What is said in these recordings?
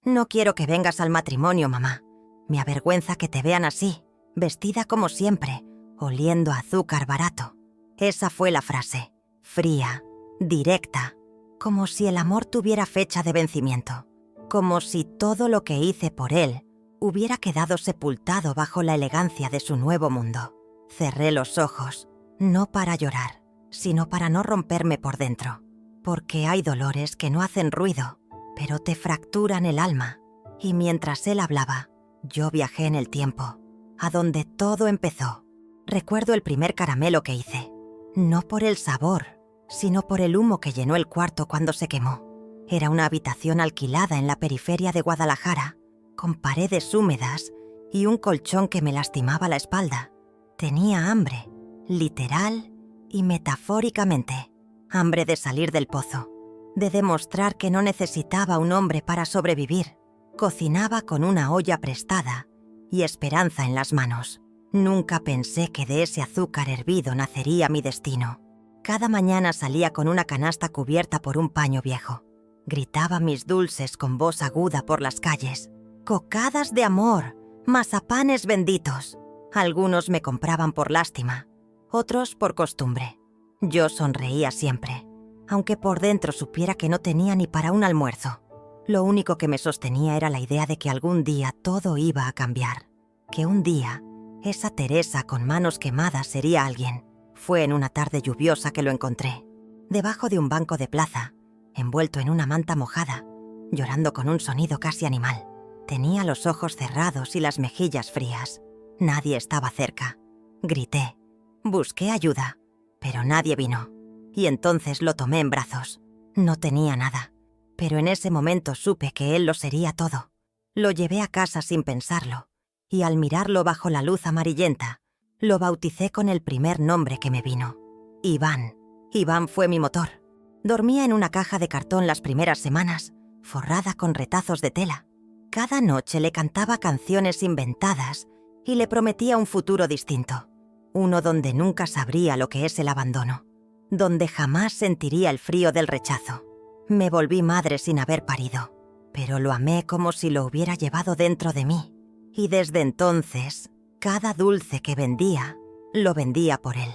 No quiero que vengas al matrimonio, mamá. Me avergüenza que te vean así, vestida como siempre, oliendo a azúcar barato. Esa fue la frase, fría, directa, como si el amor tuviera fecha de vencimiento, como si todo lo que hice por él hubiera quedado sepultado bajo la elegancia de su nuevo mundo. Cerré los ojos, no para llorar, sino para no romperme por dentro, porque hay dolores que no hacen ruido, pero te fracturan el alma. Y mientras él hablaba, yo viajé en el tiempo, a donde todo empezó. Recuerdo el primer caramelo que hice, no por el sabor, sino por el humo que llenó el cuarto cuando se quemó. Era una habitación alquilada en la periferia de Guadalajara, con paredes húmedas y un colchón que me lastimaba la espalda. Tenía hambre, literal y metafóricamente. Hambre de salir del pozo, de demostrar que no necesitaba un hombre para sobrevivir. Cocinaba con una olla prestada y esperanza en las manos. Nunca pensé que de ese azúcar hervido nacería mi destino. Cada mañana salía con una canasta cubierta por un paño viejo. Gritaba mis dulces con voz aguda por las calles. Cocadas de amor, mazapanes benditos. Algunos me compraban por lástima, otros por costumbre. Yo sonreía siempre, aunque por dentro supiera que no tenía ni para un almuerzo. Lo único que me sostenía era la idea de que algún día todo iba a cambiar. Que un día, esa Teresa con manos quemadas sería alguien. Fue en una tarde lluviosa que lo encontré, debajo de un banco de plaza, envuelto en una manta mojada, llorando con un sonido casi animal. Tenía los ojos cerrados y las mejillas frías. Nadie estaba cerca. Grité. Busqué ayuda, pero nadie vino. Y entonces lo tomé en brazos. No tenía nada, pero en ese momento supe que él lo sería todo. Lo llevé a casa sin pensarlo, y al mirarlo bajo la luz amarillenta, lo bauticé con el primer nombre que me vino. Iván. Iván fue mi motor. Dormía en una caja de cartón las primeras semanas, forrada con retazos de tela. Cada noche le cantaba canciones inventadas y le prometía un futuro distinto. Uno donde nunca sabría lo que es el abandono, donde jamás sentiría el frío del rechazo. Me volví madre sin haber parido, pero lo amé como si lo hubiera llevado dentro de mí. Y desde entonces, cada dulce que vendía, lo vendía por él.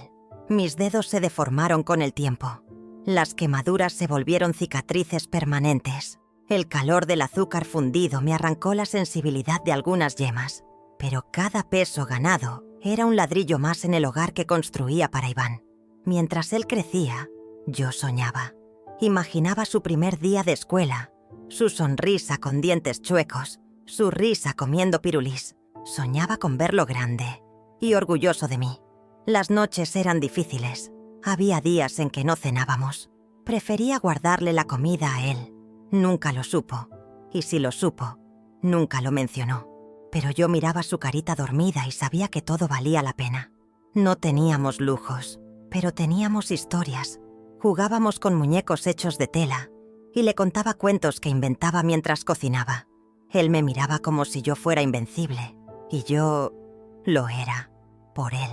Mis dedos se deformaron con el tiempo. Las quemaduras se volvieron cicatrices permanentes. El calor del azúcar fundido me arrancó la sensibilidad de algunas yemas, pero cada peso ganado era un ladrillo más en el hogar que construía para Iván. Mientras él crecía, yo soñaba. Imaginaba su primer día de escuela, su sonrisa con dientes chuecos, su risa comiendo pirulís. Soñaba con verlo grande y orgulloso de mí. Las noches eran difíciles. Había días en que no cenábamos. Prefería guardarle la comida a él. Nunca lo supo, y si lo supo, nunca lo mencionó. Pero yo miraba su carita dormida y sabía que todo valía la pena. No teníamos lujos, pero teníamos historias. Jugábamos con muñecos hechos de tela y le contaba cuentos que inventaba mientras cocinaba. Él me miraba como si yo fuera invencible, y yo lo era, por él.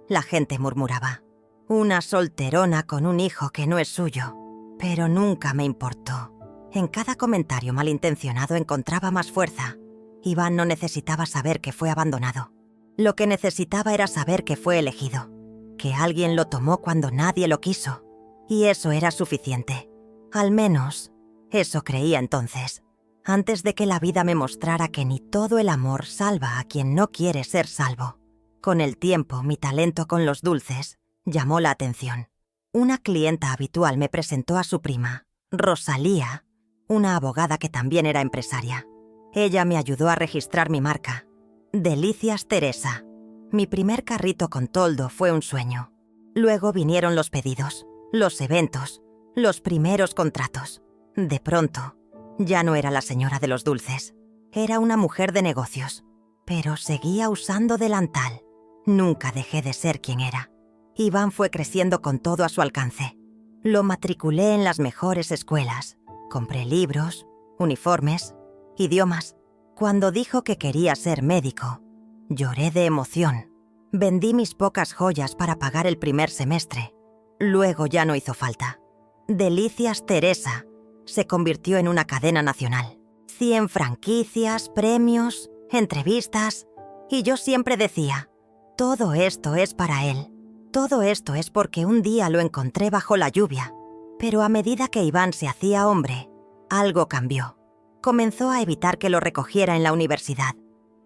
La gente murmuraba. Una solterona con un hijo que no es suyo, pero nunca me importó. En cada comentario malintencionado encontraba más fuerza. Iván no necesitaba saber que fue abandonado. Lo que necesitaba era saber que fue elegido, que alguien lo tomó cuando nadie lo quiso. Y eso era suficiente. Al menos, eso creía entonces. Antes de que la vida me mostrara que ni todo el amor salva a quien no quiere ser salvo. Con el tiempo, mi talento con los dulces llamó la atención. Una clienta habitual me presentó a su prima, Rosalía, una abogada que también era empresaria. Ella me ayudó a registrar mi marca, Delicias Teresa. Mi primer carrito con toldo fue un sueño. Luego vinieron los pedidos, los eventos, los primeros contratos. De pronto, ya no era la señora de los dulces. Era una mujer de negocios, pero seguía usando delantal. Nunca dejé de ser quien era. Iván fue creciendo con todo a su alcance. Lo matriculé en las mejores escuelas. Compré libros, uniformes, idiomas. Cuando dijo que quería ser médico, lloré de emoción. Vendí mis pocas joyas para pagar el primer semestre. Luego ya no hizo falta. Delicias Teresa se convirtió en una cadena nacional. 100 franquicias, premios, entrevistas. Y yo siempre decía, todo esto es para él. Todo esto es porque un día lo encontré bajo la lluvia. Pero a medida que Iván se hacía hombre, algo cambió. Comenzó a evitar que lo recogiera en la universidad.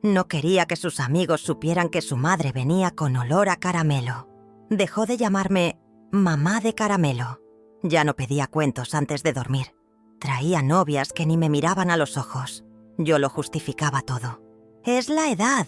No quería que sus amigos supieran que su madre venía con olor a caramelo. Dejó de llamarme mamá de caramelo. Ya no pedía cuentos antes de dormir. Traía novias que ni me miraban a los ojos. Yo lo justificaba todo. «Es la edad»,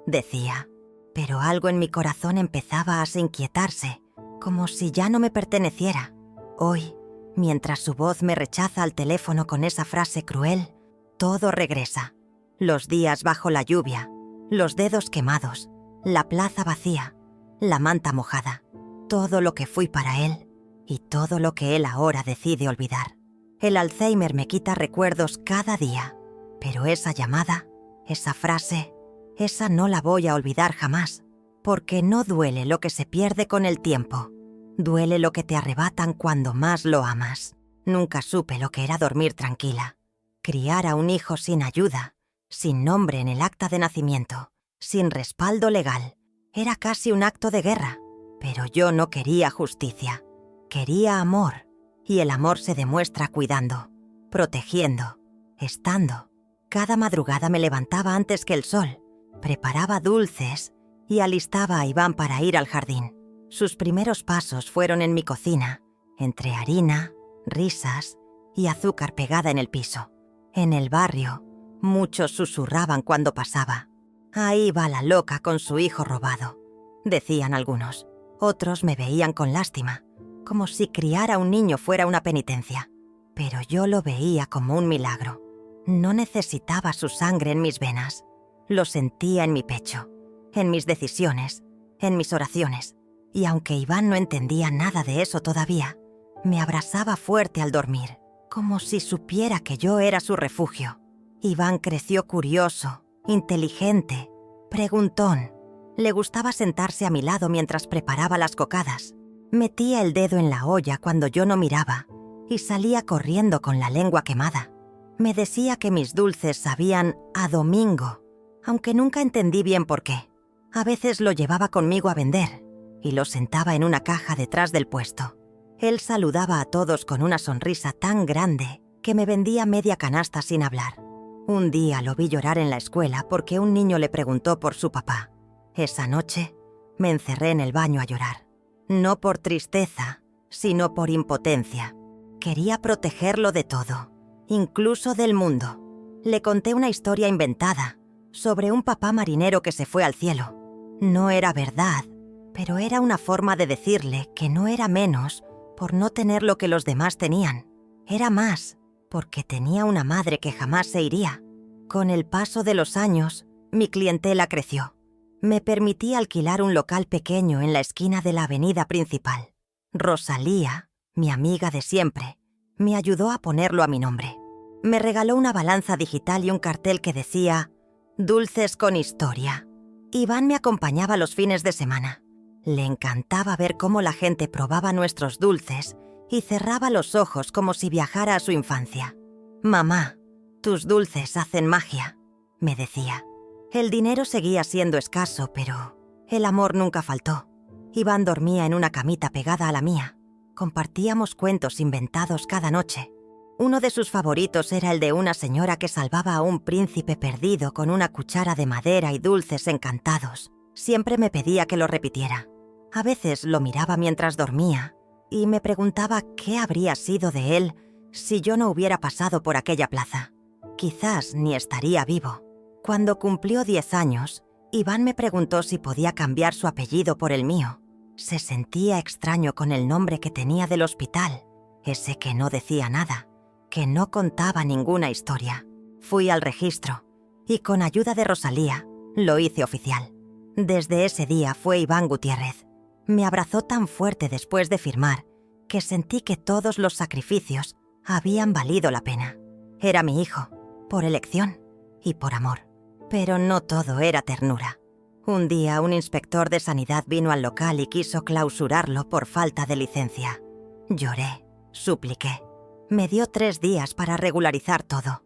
decía. Pero algo en mi corazón empezaba a inquietarse, como si ya no me perteneciera. Hoy, mientras su voz me rechaza al teléfono con esa frase cruel, todo regresa. Los días bajo la lluvia, los dedos quemados, la plaza vacía, la manta mojada, todo lo que fui para él y todo lo que él ahora decide olvidar. El Alzheimer me quita recuerdos cada día, pero esa llamada, esa frase, esa no la voy a olvidar jamás, porque no duele lo que se pierde con el tiempo, duele lo que te arrebatan cuando más lo amas. Nunca supe lo que era dormir tranquila, criar a un hijo sin ayuda, sin nombre en el acta de nacimiento, sin respaldo legal. Era casi un acto de guerra, pero yo no quería justicia, quería amor, y el amor se demuestra cuidando, protegiendo, estando. Cada madrugada me levantaba antes que el sol, preparaba dulces y alistaba a Iván para ir al jardín. Sus primeros pasos fueron en mi cocina, entre harina, risas y azúcar pegada en el piso. En el barrio, muchos susurraban cuando pasaba. «Ahí va la loca con su hijo robado», decían algunos. Otros me veían con lástima, como si criar a un niño fuera una penitencia. Pero yo lo veía como un milagro. No necesitaba su sangre en mis venas. Lo sentía en mi pecho, en mis decisiones, en mis oraciones. Y aunque Iván no entendía nada de eso todavía, me abrazaba fuerte al dormir, como si supiera que yo era su refugio. Iván creció curioso, inteligente, preguntón. Le gustaba sentarse a mi lado mientras preparaba las cocadas. Metía el dedo en la olla cuando yo no miraba y salía corriendo con la lengua quemada. Me decía que mis dulces sabían a domingo, aunque nunca entendí bien por qué. A veces lo llevaba conmigo a vender y lo sentaba en una caja detrás del puesto. Él saludaba a todos con una sonrisa tan grande que me vendía media canasta sin hablar. Un día lo vi llorar en la escuela porque un niño le preguntó por su papá. Esa noche me encerré en el baño a llorar. No por tristeza, sino por impotencia. Quería protegerlo de todo, incluso del mundo. Le conté una historia inventada sobre un papá marinero que se fue al cielo. No era verdad, pero era una forma de decirle que no era menos por no tener lo que los demás tenían. Era más, porque tenía una madre que jamás se iría. Con el paso de los años, mi clientela creció. Me permití alquilar un local pequeño en la esquina de la avenida principal. Rosalía, mi amiga de siempre, me ayudó a ponerlo a mi nombre. Me regaló una balanza digital y un cartel que decía «Dulces con historia». Iván me acompañaba los fines de semana. Le encantaba ver cómo la gente probaba nuestros dulces y cerraba los ojos como si viajara a su infancia. «Mamá, tus dulces hacen magia», me decía. El dinero seguía siendo escaso, pero el amor nunca faltó. Iván dormía en una camita pegada a la mía. Compartíamos cuentos inventados cada noche. Uno de sus favoritos era el de una señora que salvaba a un príncipe perdido con una cuchara de madera y dulces encantados. Siempre me pedía que lo repitiera. A veces lo miraba mientras dormía y me preguntaba qué habría sido de él si yo no hubiera pasado por aquella plaza. Quizás ni estaría vivo. Cuando cumplió 10 años, Iván me preguntó si podía cambiar su apellido por el mío. Se sentía extraño con el nombre que tenía del hospital, ese que no decía nada, que no contaba ninguna historia. Fui al registro y con ayuda de Rosalía lo hice oficial. Desde ese día fue Iván Gutiérrez. Me abrazó tan fuerte después de firmar que sentí que todos los sacrificios habían valido la pena. Era mi hijo, por elección y por amor. Pero no todo era ternura. Un día un inspector de sanidad vino al local y quiso clausurarlo por falta de licencia. Lloré, supliqué. Me dio 3 días para regularizar todo.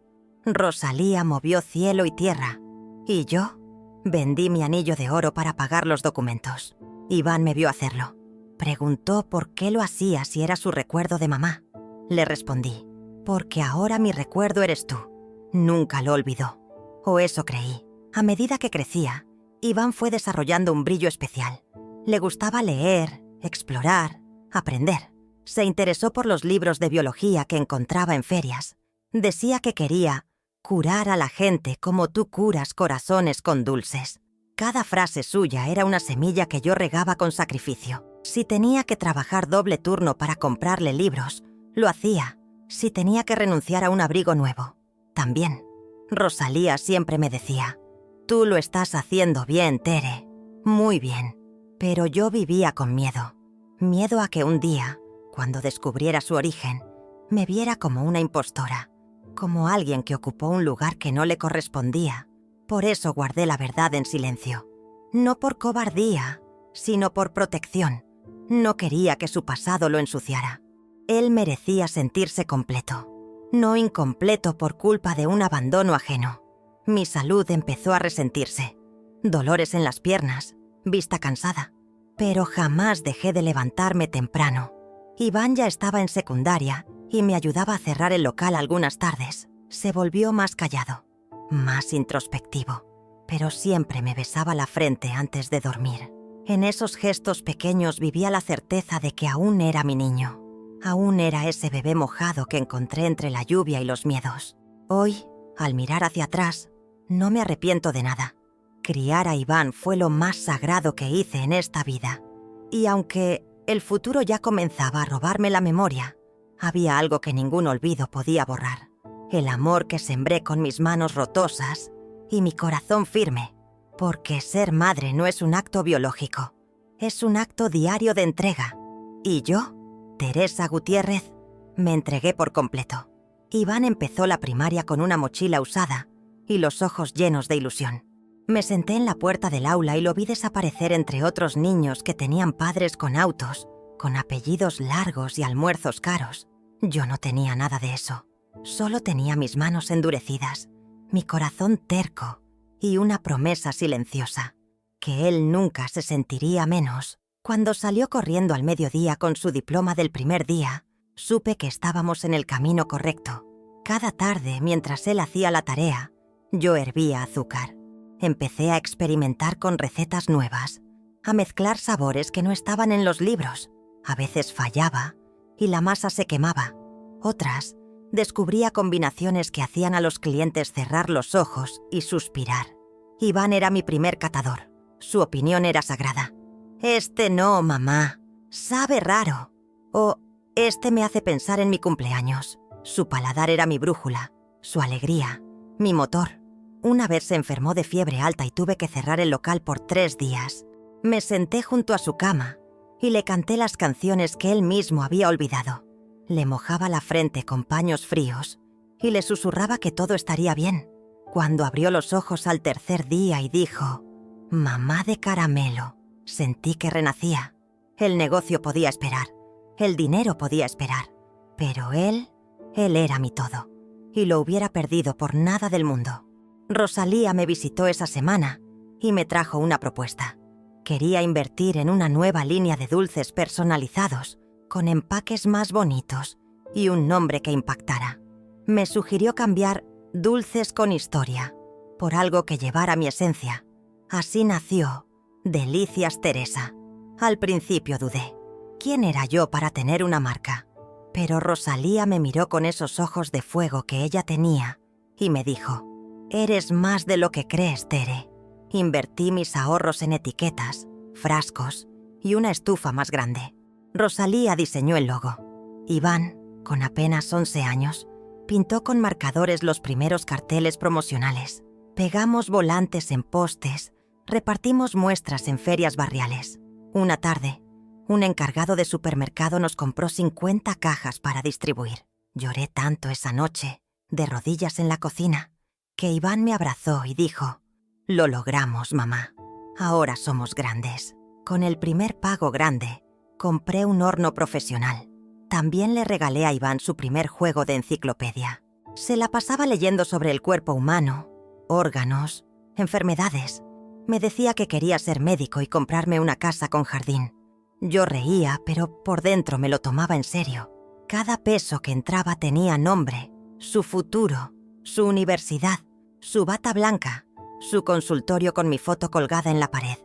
Rosalía movió cielo y tierra. Y yo vendí mi anillo de oro para pagar los documentos. Iván me vio hacerlo. Preguntó por qué lo hacía si era su recuerdo de mamá. Le respondí, porque ahora mi recuerdo eres tú. Nunca lo olvidó. O eso creí. A medida que crecía, Iván fue desarrollando un brillo especial. Le gustaba leer, explorar, aprender. Se interesó por los libros de biología que encontraba en ferias. Decía que quería curar a la gente como tú curas corazones con dulces. Cada frase suya era una semilla que yo regaba con sacrificio. Si tenía que trabajar doble turno para comprarle libros, lo hacía. Si tenía que renunciar a un abrigo nuevo, también. Rosalía siempre me decía, tú lo estás haciendo bien, Tere. Muy bien. Pero yo vivía con miedo. Miedo a que un día, cuando descubriera su origen, me viera como una impostora, como alguien que ocupó un lugar que no le correspondía. Por eso guardé la verdad en silencio. No por cobardía, sino por protección. No quería que su pasado lo ensuciara. Él merecía sentirse completo, no incompleto por culpa de un abandono ajeno. Mi salud empezó a resentirse. Dolores en las piernas, vista cansada. Pero jamás dejé de levantarme temprano. Iván ya estaba en secundaria y me ayudaba a cerrar el local algunas tardes. Se volvió más callado, más introspectivo, pero siempre me besaba la frente antes de dormir. En esos gestos pequeños vivía la certeza de que aún era mi niño. Aún era ese bebé mojado que encontré entre la lluvia y los miedos. Hoy, al mirar hacia atrás, no me arrepiento de nada. Criar a Iván fue lo más sagrado que hice en esta vida. Y aunque el futuro ya comenzaba a robarme la memoria, había algo que ningún olvido podía borrar. El amor que sembré con mis manos rotosas y mi corazón firme. Porque ser madre no es un acto biológico, es un acto diario de entrega. Y yo, Teresa Gutiérrez, me entregué por completo. Iván empezó la primaria con una mochila usada y los ojos llenos de ilusión. Me senté en la puerta del aula y lo vi desaparecer entre otros niños que tenían padres con autos, con apellidos largos y almuerzos caros. Yo no tenía nada de eso. Solo tenía mis manos endurecidas, mi corazón terco y una promesa silenciosa, que él nunca se sentiría menos. Cuando salió corriendo al mediodía con su diploma del primer día, supe que estábamos en el camino correcto. Cada tarde, mientras él hacía la tarea, yo hervía azúcar. Empecé a experimentar con recetas nuevas, a mezclar sabores que no estaban en los libros. A veces fallaba y la masa se quemaba. Otras, descubría combinaciones que hacían a los clientes cerrar los ojos y suspirar. Iván era mi primer catador. Su opinión era sagrada. «Este no, mamá. Sabe raro». O «Este me hace pensar en mi cumpleaños». Su paladar era mi brújula, su alegría, mi motor. Una vez se enfermó de fiebre alta y tuve que cerrar el local por 3 días. Me senté junto a su cama y le canté las canciones que él mismo había olvidado. Le mojaba la frente con paños fríos y le susurraba que todo estaría bien. Cuando abrió los ojos al tercer día y dijo, «Mamá de caramelo», sentí que renacía. El negocio podía esperar, el dinero podía esperar, pero él era mi todo, y lo hubiera perdido por nada del mundo. Rosalía me visitó esa semana y me trajo una propuesta. Quería invertir en una nueva línea de dulces personalizados, con empaques más bonitos y un nombre que impactara. Me sugirió cambiar Dulces con Historia por algo que llevara mi esencia. Así nació Delicias Teresa. Al principio dudé. ¿Quién era yo para tener una marca? Pero Rosalía me miró con esos ojos de fuego que ella tenía y me dijo, «Eres más de lo que crees, Tere». Invertí mis ahorros en etiquetas, frascos y una estufa más grande. Rosalía diseñó el logo. Iván, con apenas 11 años, pintó con marcadores los primeros carteles promocionales. Pegamos volantes en postes, repartimos muestras en ferias barriales. Una tarde, un encargado de supermercado nos compró 50 cajas para distribuir. Lloré tanto esa noche, de rodillas en la cocina, que Iván me abrazó y dijo, «Lo logramos, mamá. Ahora somos grandes». Con el primer pago grande, compré un horno profesional. También le regalé a Iván su primer juego de enciclopedia. Se la pasaba leyendo sobre el cuerpo humano, órganos, enfermedades. Me decía que quería ser médico y comprarme una casa con jardín. Yo reía, pero por dentro me lo tomaba en serio. Cada peso que entraba tenía nombre, su futuro, su universidad, su bata blanca, su consultorio con mi foto colgada en la pared.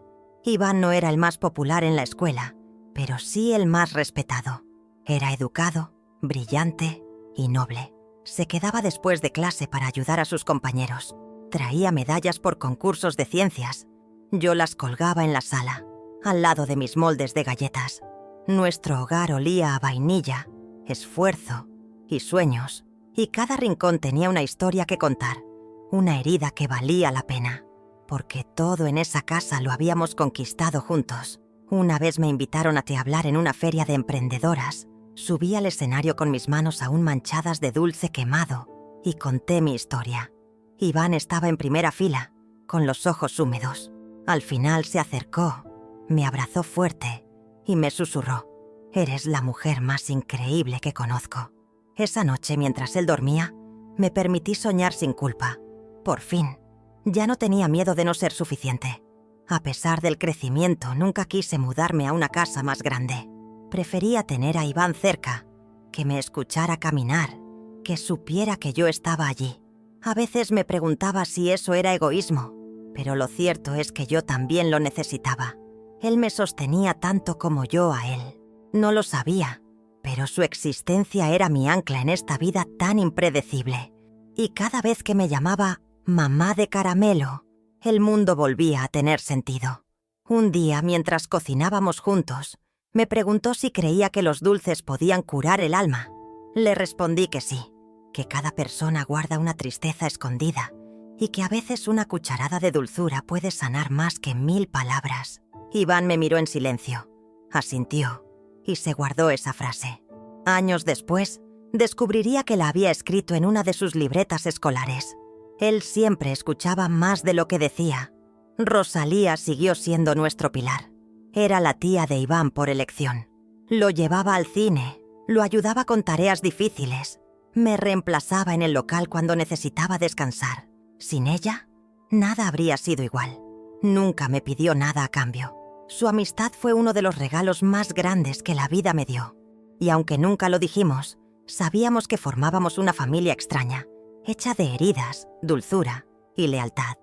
Iván no era el más popular en la escuela, pero sí el más respetado. Era educado, brillante y noble. Se quedaba después de clase para ayudar a sus compañeros. Traía medallas por concursos de ciencias. Yo las colgaba en la sala, al lado de mis moldes de galletas. Nuestro hogar olía a vainilla, esfuerzo y sueños, y cada rincón tenía una historia que contar, una herida que valía la pena, porque todo en esa casa lo habíamos conquistado juntos. Una vez me invitaron a hablar en una feria de emprendedoras. Subí al escenario con mis manos aún manchadas de dulce quemado y conté mi historia. Iván estaba en primera fila, con los ojos húmedos. Al final se acercó, me abrazó fuerte y me susurró: «Eres la mujer más increíble que conozco». Esa noche, mientras él dormía, me permití soñar sin culpa. Por fin, ya no tenía miedo de no ser suficiente. A pesar del crecimiento, nunca quise mudarme a una casa más grande. Prefería tener a Iván cerca, que me escuchara caminar, que supiera que yo estaba allí. A veces me preguntaba si eso era egoísmo, pero lo cierto es que yo también lo necesitaba. Él me sostenía tanto como yo a él. No lo sabía, pero su existencia era mi ancla en esta vida tan impredecible. Y cada vez que me llamaba mamá de caramelo, el mundo volvía a tener sentido. Un día, mientras cocinábamos juntos, me preguntó si creía que los dulces podían curar el alma. Le respondí que sí, que cada persona guarda una tristeza escondida y que a veces una cucharada de dulzura puede sanar más que 1000 palabras. Iván me miró en silencio, asintió y se guardó esa frase. Años después, descubriría que la había escrito en una de sus libretas escolares. Él siempre escuchaba más de lo que decía. Rosalía siguió siendo nuestro pilar. Era la tía de Iván por elección. Lo llevaba al cine, lo ayudaba con tareas difíciles, me reemplazaba en el local cuando necesitaba descansar. Sin ella, nada habría sido igual. Nunca me pidió nada a cambio. Su amistad fue uno de los regalos más grandes que la vida me dio. Y aunque nunca lo dijimos, sabíamos que formábamos una familia extraña, hecha de heridas, dulzura y lealtad.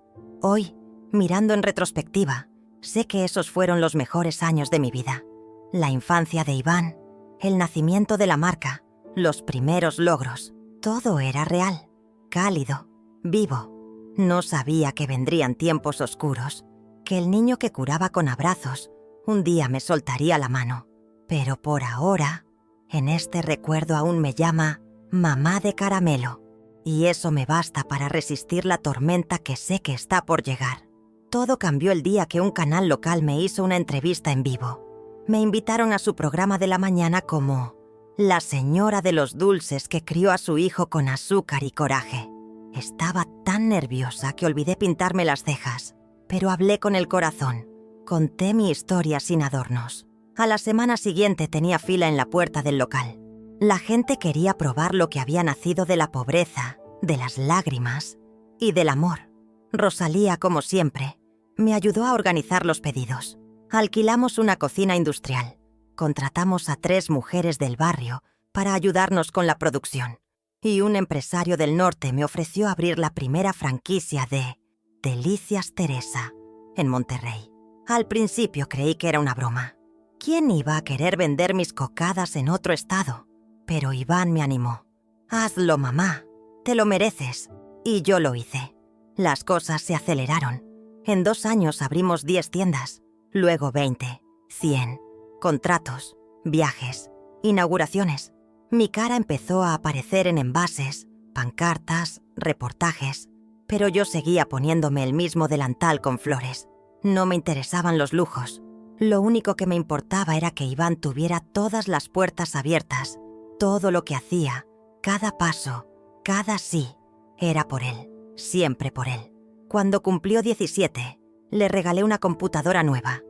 Hoy, mirando en retrospectiva, sé que esos fueron los mejores años de mi vida. La infancia de Iván, el nacimiento de la marca, los primeros logros, todo era real, cálido, vivo. No sabía que vendrían tiempos oscuros, que el niño que curaba con abrazos un día me soltaría la mano. Pero por ahora, en este recuerdo aún me llama mamá de caramelo, y eso me basta para resistir la tormenta que sé que está por llegar. Todo cambió el día que un canal local me hizo una entrevista en vivo. Me invitaron a su programa de la mañana como la señora de los dulces que crió a su hijo con azúcar y coraje. Estaba tan nerviosa que olvidé pintarme las cejas, pero hablé con el corazón. Conté mi historia sin adornos. A la semana siguiente tenía fila en la puerta del local. La gente quería probar lo que había nacido de la pobreza, de las lágrimas y del amor. Rosalía, como siempre, me ayudó a organizar los pedidos. Alquilamos una cocina industrial. Contratamos a 3 mujeres del barrio para ayudarnos con la producción. Y un empresario del norte me ofreció abrir la primera franquicia de Delicias Teresa en Monterrey. Al principio creí que era una broma. ¿Quién iba a querer vender mis cocadas en otro estado? Pero Iván me animó. «Hazlo, mamá. Te lo mereces». Y yo lo hice. Las cosas se aceleraron. En 2 años abrimos 10 tiendas, luego 20, 100, contratos, viajes, inauguraciones. Mi cara empezó a aparecer en envases, pancartas, reportajes, pero yo seguía poniéndome el mismo delantal con flores. No me interesaban los lujos. Lo único que me importaba era que Iván tuviera todas las puertas abiertas. Todo lo que hacía, cada paso, cada sí, era por él, siempre por él. Cuando cumplió 17, le regalé una computadora nueva.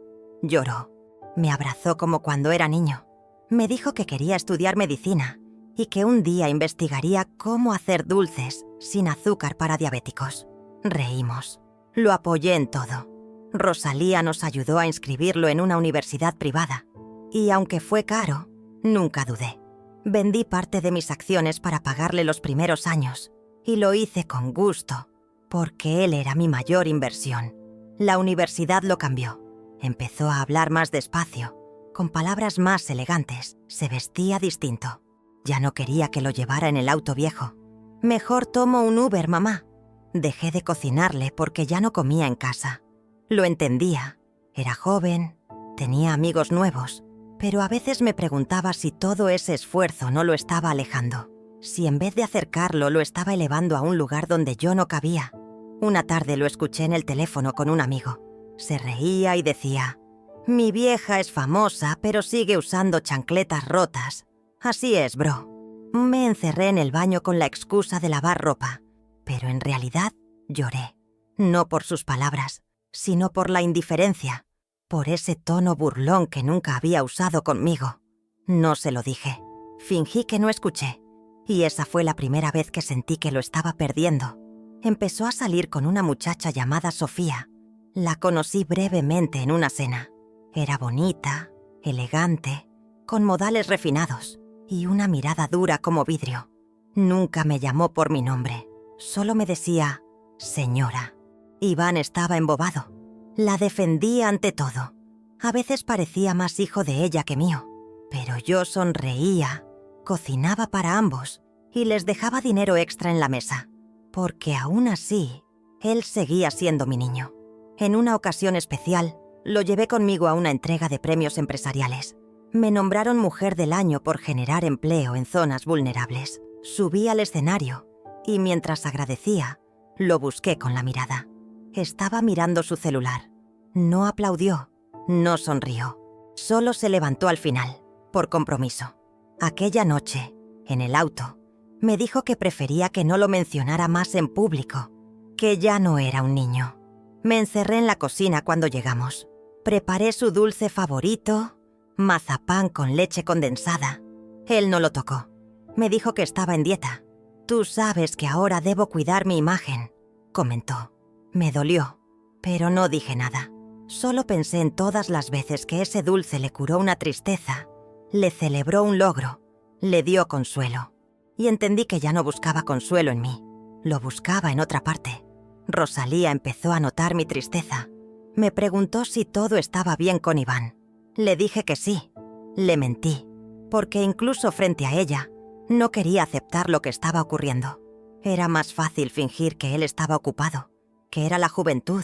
Lloró. Me abrazó como cuando era niño. Me dijo que quería estudiar medicina y que un día investigaría cómo hacer dulces sin azúcar para diabéticos. Reímos. Lo apoyé en todo. Rosalía nos ayudó a inscribirlo en una universidad privada, y aunque fue caro, nunca dudé. Vendí parte de mis acciones para pagarle los primeros años, y lo hice con gusto, porque él era mi mayor inversión. La universidad lo cambió. Empezó a hablar más despacio, con palabras más elegantes. Se vestía distinto. Ya no quería que lo llevara en el auto viejo. Mejor tomo un Uber, mamá. Dejé de cocinarle porque ya no comía en casa. Lo entendía. Era joven, tenía amigos nuevos, pero a veces me preguntaba si todo ese esfuerzo no lo estaba alejando. Si en vez de acercarlo lo estaba elevando a un lugar donde yo no cabía. Una tarde lo escuché en el teléfono con un amigo. Se reía y decía: «Mi vieja es famosa, pero sigue usando chancletas rotas. Así es, bro». Me encerré en el baño con la excusa de lavar ropa, pero en realidad lloré. No por sus palabras, sino por la indiferencia, por ese tono burlón que nunca había usado conmigo. No se lo dije. Fingí que no escuché, y esa fue la primera vez que sentí que lo estaba perdiendo. Empezó a salir con una muchacha llamada Sofía. La conocí brevemente en una cena. Era bonita, elegante, con modales refinados y una mirada dura como vidrio. Nunca me llamó por mi nombre, solo me decía «señora». Iván estaba embobado. La defendía ante todo. A veces parecía más hijo de ella que mío, pero yo sonreía, cocinaba para ambos y les dejaba dinero extra en la mesa, porque aún así, él seguía siendo mi niño. En una ocasión especial, lo llevé conmigo a una entrega de premios empresariales. Me nombraron Mujer del Año por generar empleo en zonas vulnerables. Subí al escenario y mientras agradecía, lo busqué con la mirada. Estaba mirando su celular. No aplaudió, no sonrió. Solo se levantó al final, por compromiso. Aquella noche, en el auto, me dijo que prefería que no lo mencionara más en público, que ya no era un niño. Me encerré en la cocina cuando llegamos. Preparé su dulce favorito, mazapán con leche condensada. Él no lo tocó. Me dijo que estaba en dieta. «Tú sabes que ahora debo cuidar mi imagen», comentó. Me dolió, pero no dije nada. Solo pensé en todas las veces que ese dulce le curó una tristeza, le celebró un logro, le dio consuelo. Y entendí que ya no buscaba consuelo en mí, lo buscaba en otra parte. Rosalía empezó a notar mi tristeza. Me preguntó si todo estaba bien con Iván. Le dije que sí. Le mentí, porque incluso frente a ella, no quería aceptar lo que estaba ocurriendo. Era más fácil fingir que él estaba ocupado, que era la juventud,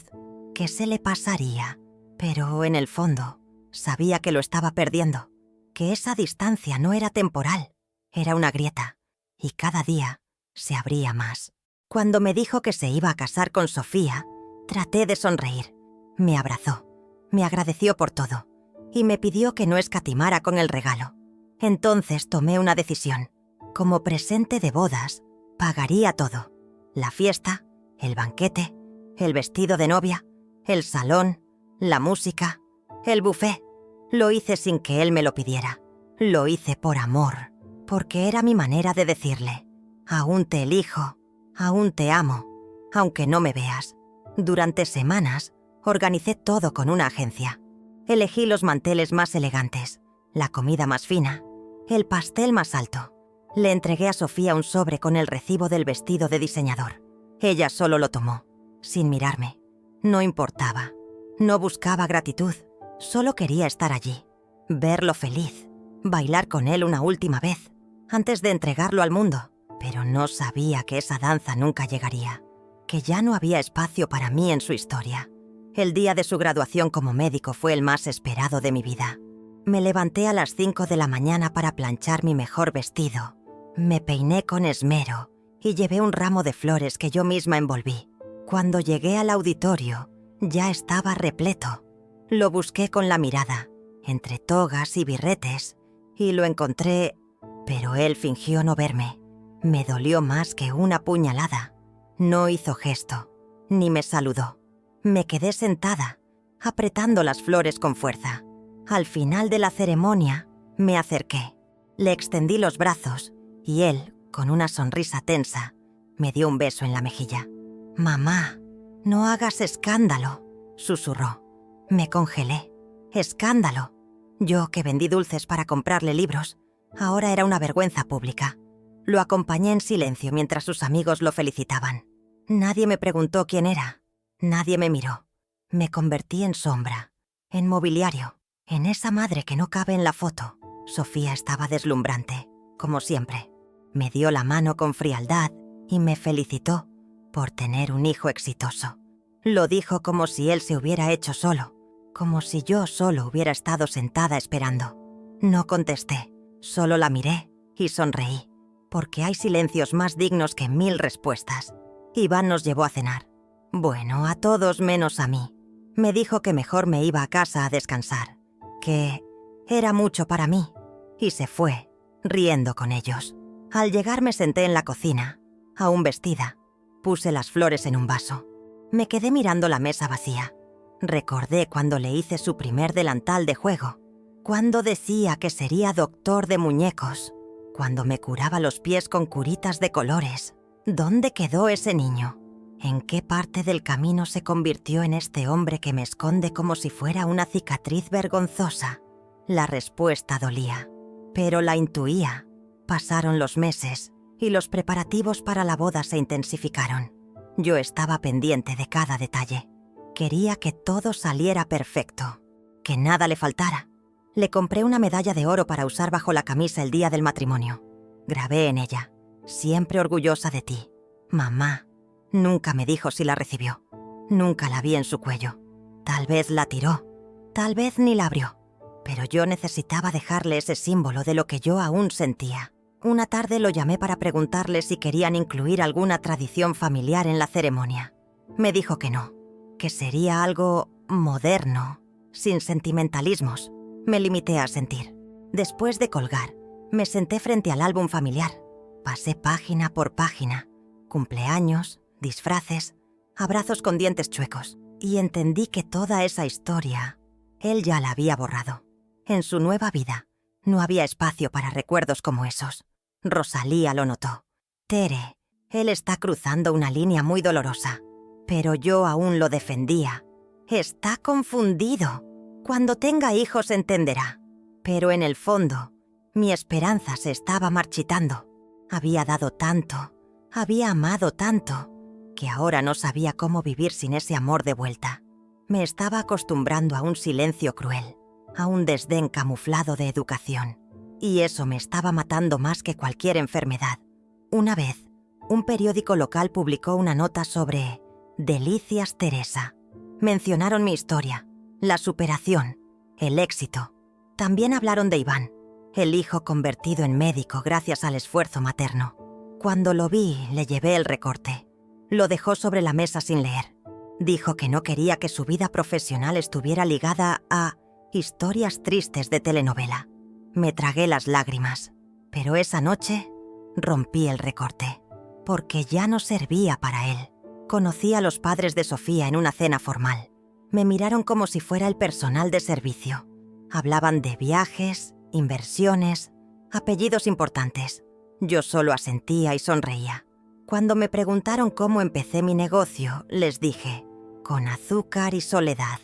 que se le pasaría. Pero en el fondo, sabía que lo estaba perdiendo, que esa distancia no era temporal, era una grieta, y cada día se abría más. Cuando me dijo que se iba a casar con Sofía, traté de sonreír. Me abrazó, me agradeció por todo, y me pidió que no escatimara con el regalo. Entonces tomé una decisión. Como presente de bodas, pagaría todo. La fiesta, el banquete, el vestido de novia, el salón, la música, el buffet. Lo hice sin que él me lo pidiera. Lo hice por amor, porque era mi manera de decirle: aún te elijo, aún te amo, aunque no me veas. Durante semanas, organicé todo con una agencia. Elegí los manteles más elegantes, la comida más fina, el pastel más alto. Le entregué a Sofía un sobre con el recibo del vestido de diseñador. Ella solo lo tomó, sin mirarme. No importaba. No buscaba gratitud. Solo quería estar allí, verlo feliz, bailar con él una última vez, antes de entregarlo al mundo. Pero no sabía que esa danza nunca llegaría, que ya no había espacio para mí en su historia. El día de su graduación como médico fue el más esperado de mi vida. Me levanté a las 5 de la mañana para planchar mi mejor vestido. Me peiné con esmero y llevé un ramo de flores que yo misma envolví. Cuando llegué al auditorio, ya estaba repleto. Lo busqué con la mirada, entre togas y birretes, y lo encontré, pero él fingió no verme. Me dolió más que una puñalada. No hizo gesto, ni me saludó. Me quedé sentada, apretando las flores con fuerza. Al final de la ceremonia, me acerqué, le extendí los brazos y él, con una sonrisa tensa, me dio un beso en la mejilla. «Mamá, no hagas escándalo», susurró. Me congelé. «Escándalo». Yo, que vendí dulces para comprarle libros, ahora era una vergüenza pública. Lo acompañé en silencio mientras sus amigos lo felicitaban. Nadie me preguntó quién era. Nadie me miró. Me convertí en sombra, en mobiliario, en esa madre que no cabe en la foto. Sofía estaba deslumbrante, como siempre. Me dio la mano con frialdad y me felicitó por tener un hijo exitoso. Lo dijo como si él se hubiera hecho solo, como si yo solo hubiera estado sentada esperando. No contesté, solo la miré y sonreí, porque hay silencios más dignos que 1000 respuestas. Iván nos llevó a cenar. Bueno, a todos menos a mí. Me dijo que mejor me iba a casa a descansar, que era mucho para mí, y se fue, riendo con ellos. Al llegar me senté en la cocina, aún vestida. Puse las flores en un vaso. Me quedé mirando la mesa vacía. Recordé cuando le hice su primer delantal de juego, cuando decía que sería doctor de muñecos, cuando me curaba los pies con curitas de colores. ¿Dónde quedó ese niño? ¿En qué parte del camino se convirtió en este hombre que me esconde como si fuera una cicatriz vergonzosa? La respuesta dolía, pero la intuía. Pasaron los meses y los preparativos para la boda se intensificaron. Yo estaba pendiente de cada detalle. Quería que todo saliera perfecto, que nada le faltara. Le compré una medalla de oro para usar bajo la camisa el día del matrimonio. Grabé en ella, siempre orgullosa de ti, mamá. Nunca me dijo si la recibió. Nunca la vi en su cuello. Tal vez la tiró, tal vez ni la abrió. Pero yo necesitaba dejarle ese símbolo de lo que yo aún sentía. Una tarde lo llamé para preguntarle si querían incluir alguna tradición familiar en la ceremonia. Me dijo que no, que sería algo moderno, sin sentimentalismos. Me limité a sentir. Después de colgar, me senté frente al álbum familiar. Pasé página por página. Cumpleaños, disfraces, abrazos con dientes chuecos. Y entendí que toda esa historia, él ya la había borrado. En su nueva vida, no había espacio para recuerdos como esos. Rosalía lo notó. Tere, él está cruzando una línea muy dolorosa. Pero yo aún lo defendía. Está confundido. Cuando tenga hijos entenderá. Pero en el fondo, mi esperanza se estaba marchitando. Había dado tanto, había amado tanto, que ahora no sabía cómo vivir sin ese amor de vuelta. Me estaba acostumbrando a un silencio cruel, a un desdén camuflado de educación. Y eso me estaba matando más que cualquier enfermedad. Una vez, un periódico local publicó una nota sobre Delicias Teresa. Mencionaron mi historia, la superación, el éxito. También hablaron de Iván, el hijo convertido en médico gracias al esfuerzo materno. Cuando lo vi, le llevé el recorte. Lo dejó sobre la mesa sin leer. Dijo que no quería que su vida profesional estuviera ligada a historias tristes de telenovela. Me tragué las lágrimas, pero esa noche rompí el recorte, porque ya no servía para él. Conocí a los padres de Sofía en una cena formal. Me miraron como si fuera el personal de servicio. Hablaban de viajes, inversiones, apellidos importantes. Yo solo asentía y sonreía. Cuando me preguntaron cómo empecé mi negocio, les dije, con azúcar y soledad.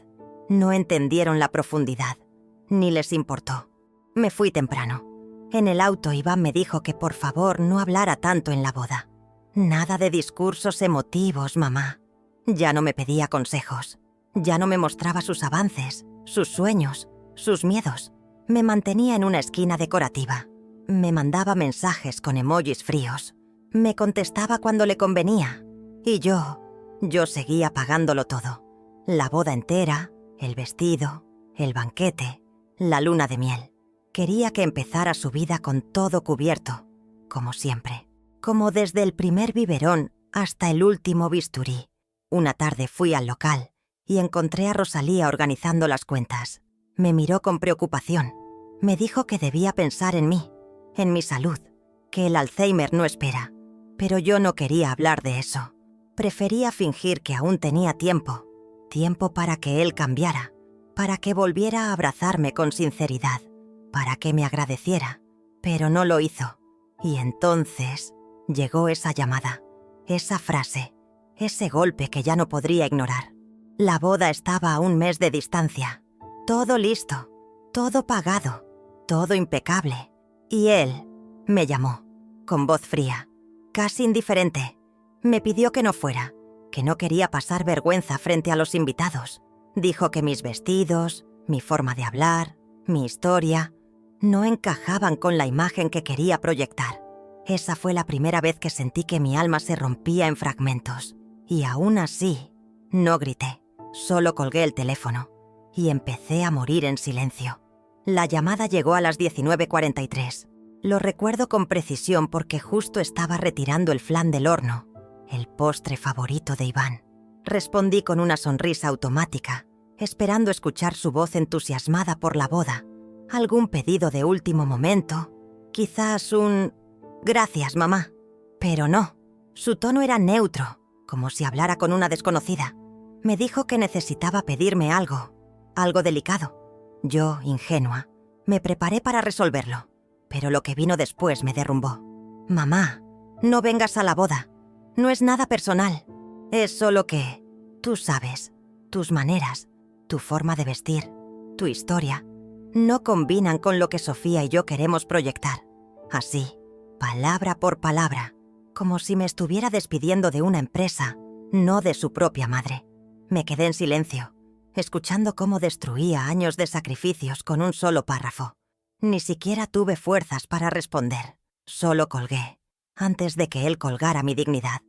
No entendieron la profundidad, ni les importó. Me fui temprano. En el auto Iván me dijo que por favor no hablara tanto en la boda. Nada de discursos emotivos, mamá. Ya no me pedía consejos. Ya no me mostraba sus avances, sus sueños, sus miedos. Me mantenía en una esquina decorativa. Me mandaba mensajes con emojis fríos. Me contestaba cuando le convenía. Y yo seguía pagándolo todo. La boda entera, el vestido, el banquete, la luna de miel. Quería que empezara su vida con todo cubierto, como siempre. Como desde el primer biberón hasta el último bisturí. Una tarde fui al local y encontré a Rosalía organizando las cuentas. Me miró con preocupación. Me dijo que debía pensar en mí, en mi salud, que el Alzheimer no espera. Pero yo no quería hablar de eso. Prefería fingir que aún tenía tiempo. Tiempo para que él cambiara, para que volviera a abrazarme con sinceridad, para que me agradeciera. Pero no lo hizo. Y entonces llegó esa llamada, esa frase, ese golpe que ya no podría ignorar. La boda estaba a 1 mes de distancia. Todo listo, todo pagado, todo impecable. Y él me llamó, con voz fría, casi indiferente. Me pidió que no fuera, que no quería pasar vergüenza frente a los invitados. Dijo que mis vestidos, mi forma de hablar, mi historia, no encajaban con la imagen que quería proyectar. Esa fue la primera vez que sentí que mi alma se rompía en fragmentos. Y aún así, no grité, solo colgué el teléfono y empecé a morir en silencio. La llamada llegó a las 19:43. Lo recuerdo con precisión porque justo estaba retirando el flan del horno, el postre favorito de Iván. Respondí con una sonrisa automática, esperando escuchar su voz entusiasmada por la boda, algún pedido de último momento, quizás un «gracias, mamá». Pero no, su tono era neutro, como si hablara con una desconocida. Me dijo que necesitaba pedirme algo delicado. Yo, ingenua, me preparé para resolverlo, pero lo que vino después me derrumbó. «Mamá, no vengas a la boda. No es nada personal. Es solo que, tú sabes, tus maneras, tu forma de vestir, tu historia, no combinan con lo que Sofía y yo queremos proyectar. Así, palabra por palabra, como si me estuviera despidiendo de una empresa, no de su propia madre». Me quedé en silencio, escuchando cómo destruía años de sacrificios con un solo párrafo. Ni siquiera tuve fuerzas para responder. Solo colgué, antes de que él colgara mi dignidad.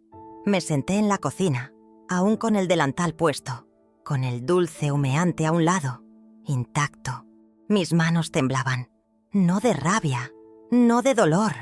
Me senté en la cocina, aún con el delantal puesto, con el dulce humeante a un lado, intacto. Mis manos temblaban, no de rabia, no de dolor.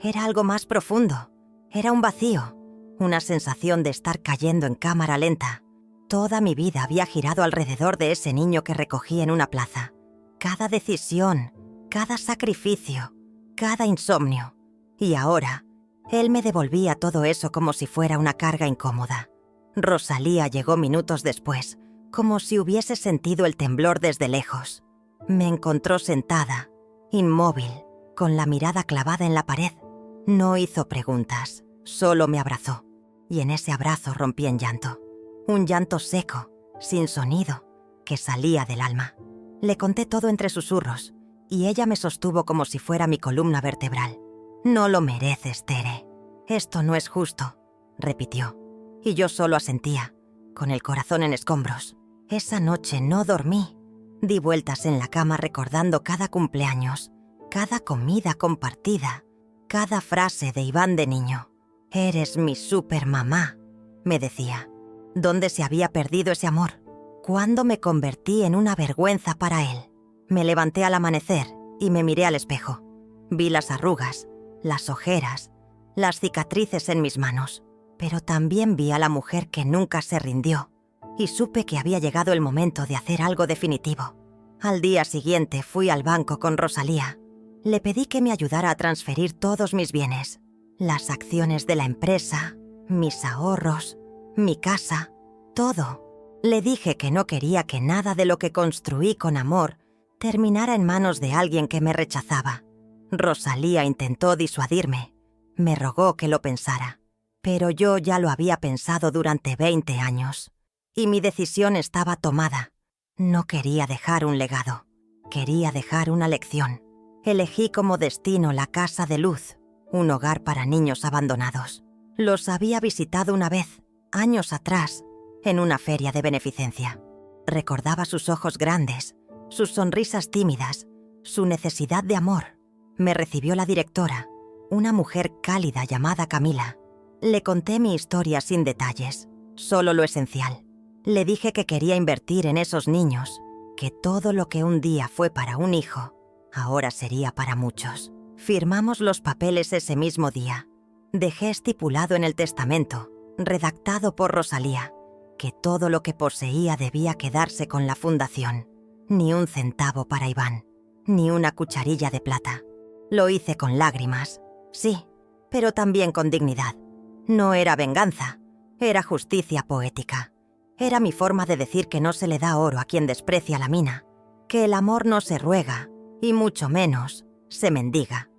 Era algo más profundo. Era un vacío, una sensación de estar cayendo en cámara lenta. Toda mi vida había girado alrededor de ese niño que recogí en una plaza. Cada decisión, cada sacrificio, cada insomnio. Y ahora, él me devolvía todo eso como si fuera una carga incómoda. Rosalía llegó minutos después, como si hubiese sentido el temblor desde lejos. Me encontró sentada, inmóvil, con la mirada clavada en la pared. No hizo preguntas, solo me abrazó. Y en ese abrazo rompí en llanto. Un llanto seco, sin sonido, que salía del alma. Le conté todo entre susurros, y ella me sostuvo como si fuera mi columna vertebral. «No lo mereces, Tere. Esto no es justo», repitió. Y yo solo asentía, con el corazón en escombros. Esa noche no dormí. Di vueltas en la cama recordando cada cumpleaños, cada comida compartida, cada frase de Iván de niño. «Eres mi supermamá», me decía. ¿Dónde se había perdido ese amor? ¿Cuándo me convertí en una vergüenza para él? Me levanté al amanecer y me miré al espejo. Vi las arrugas, las ojeras, las cicatrices en mis manos, pero también vi a la mujer que nunca se rindió y supe que había llegado el momento de hacer algo definitivo. Al día siguiente fui al banco con Rosalía. Le pedí que me ayudara a transferir todos mis bienes, las acciones de la empresa, mis ahorros, mi casa, todo. Le dije que no quería que nada de lo que construí con amor terminara en manos de alguien que me rechazaba. Rosalía intentó disuadirme. Me rogó que lo pensara. Pero yo ya lo había pensado durante 20 años. Y mi decisión estaba tomada. No quería dejar un legado. Quería dejar una lección. Elegí como destino la Casa de Luz, un hogar para niños abandonados. Los había visitado una vez, años atrás, en una feria de beneficencia. Recordaba sus ojos grandes, sus sonrisas tímidas, su necesidad de amor. Me recibió la directora, una mujer cálida llamada Camila. Le conté mi historia sin detalles, solo lo esencial. Le dije que quería invertir en esos niños, que todo lo que un día fue para un hijo, ahora sería para muchos. Firmamos los papeles ese mismo día. Dejé estipulado en el testamento, redactado por Rosalía, que todo lo que poseía debía quedarse con la fundación. Ni un centavo para Iván, ni una cucharilla de plata. Lo hice con lágrimas, sí, pero también con dignidad. No era venganza, era justicia poética. Era mi forma de decir que no se le da oro a quien desprecia la mina, que el amor no se ruega, y mucho menos se mendiga.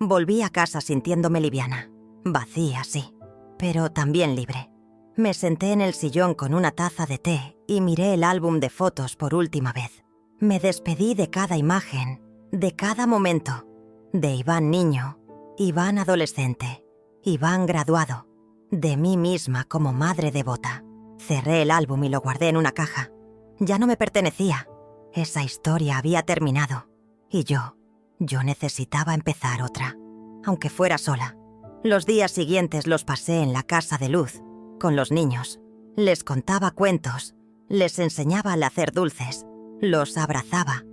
Volví a casa sintiéndome liviana, vacía sí, pero también libre. Me senté en el sillón con una taza de té y miré el álbum de fotos por última vez. Me despedí de cada imagen, de cada momento, de Iván niño, Iván adolescente, Iván graduado, de mí misma como madre devota. Cerré el álbum y lo guardé en una caja. Ya no me pertenecía. Esa historia había terminado. Y yo necesitaba empezar otra, aunque fuera sola. Los días siguientes los pasé en la casa de Luz, con los niños. Les contaba cuentos, les enseñaba a hacer dulces, los abrazaba.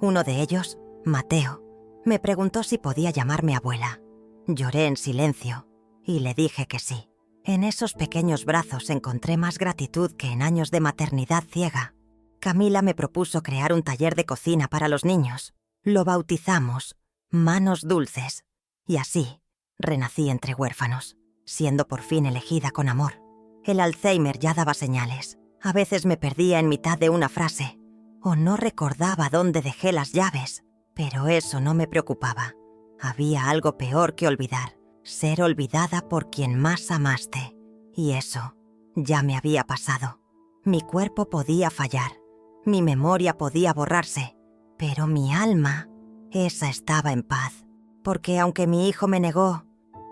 Uno de ellos, Mateo, me preguntó si podía llamarme abuela. Lloré en silencio y le dije que sí. En esos pequeños brazos encontré más gratitud que en años de maternidad ciega. Camila me propuso crear un taller de cocina para los niños. Lo bautizamos Manos Dulces. Y así renací entre huérfanos, siendo por fin elegida con amor. El Alzheimer ya daba señales. A veces me perdía en mitad de una frase, o no recordaba dónde dejé las llaves. Pero eso no me preocupaba. Había algo peor que olvidar. Ser olvidada por quien más amaste. Y eso ya me había pasado. Mi cuerpo podía fallar, mi memoria podía borrarse, pero mi alma, esa estaba en paz. Porque aunque mi hijo me negó,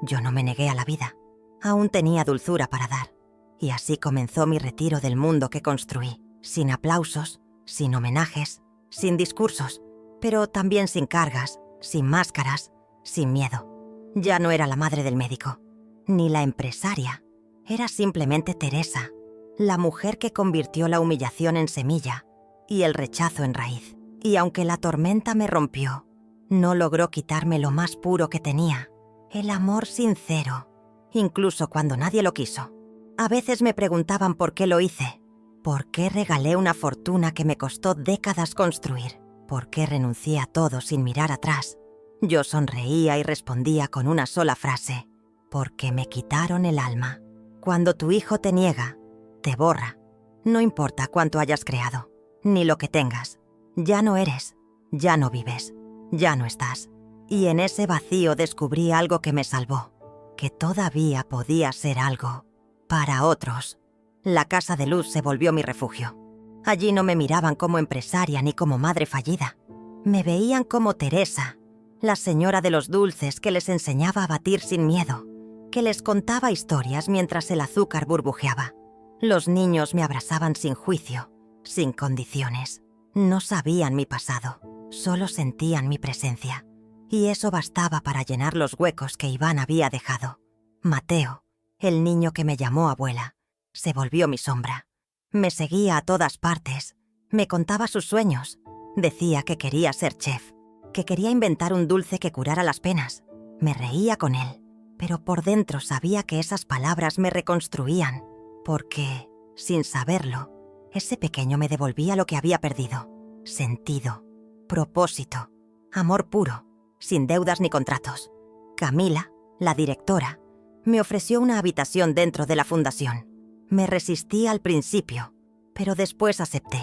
yo no me negué a la vida. Aún tenía dulzura para dar. Y así comenzó mi retiro del mundo que construí. Sin aplausos, sin homenajes, sin discursos, pero también sin cargas, sin máscaras, sin miedo. Ya no era la madre del médico, ni la empresaria. Era simplemente Teresa, la mujer que convirtió la humillación en semilla y el rechazo en raíz. Y aunque la tormenta me rompió, no logró quitarme lo más puro que tenía, el amor sincero, incluso cuando nadie lo quiso. A veces me preguntaban por qué lo hice, por qué regalé una fortuna que me costó décadas construir, por qué renuncié a todo sin mirar atrás. Yo sonreía y respondía con una sola frase: porque me quitaron el alma. Cuando tu hijo te niega, te borra. No importa cuánto hayas creado, ni lo que tengas. Ya no eres, ya no vives, ya no estás. Y en ese vacío descubrí algo que me salvó, que todavía podía ser algo para otros. La Casa de Luz se volvió mi refugio. Allí no me miraban como empresaria ni como madre fallida. Me veían como Teresa, la señora de los dulces que les enseñaba a batir sin miedo, que les contaba historias mientras el azúcar burbujeaba. Los niños me abrazaban sin juicio, sin condiciones. No sabían mi pasado, solo sentían mi presencia. Y eso bastaba para llenar los huecos que Iván había dejado. Mateo, el niño que me llamó abuela, se volvió mi sombra. Me seguía a todas partes, me contaba sus sueños. Decía que quería ser chef, que quería inventar un dulce que curara las penas. Me reía con él, pero por dentro sabía que esas palabras me reconstruían, porque, sin saberlo, ese pequeño me devolvía lo que había perdido: sentido, propósito, amor puro, sin deudas ni contratos. Camila, la directora, me ofreció una habitación dentro de la fundación. Me resistí al principio, pero después acepté.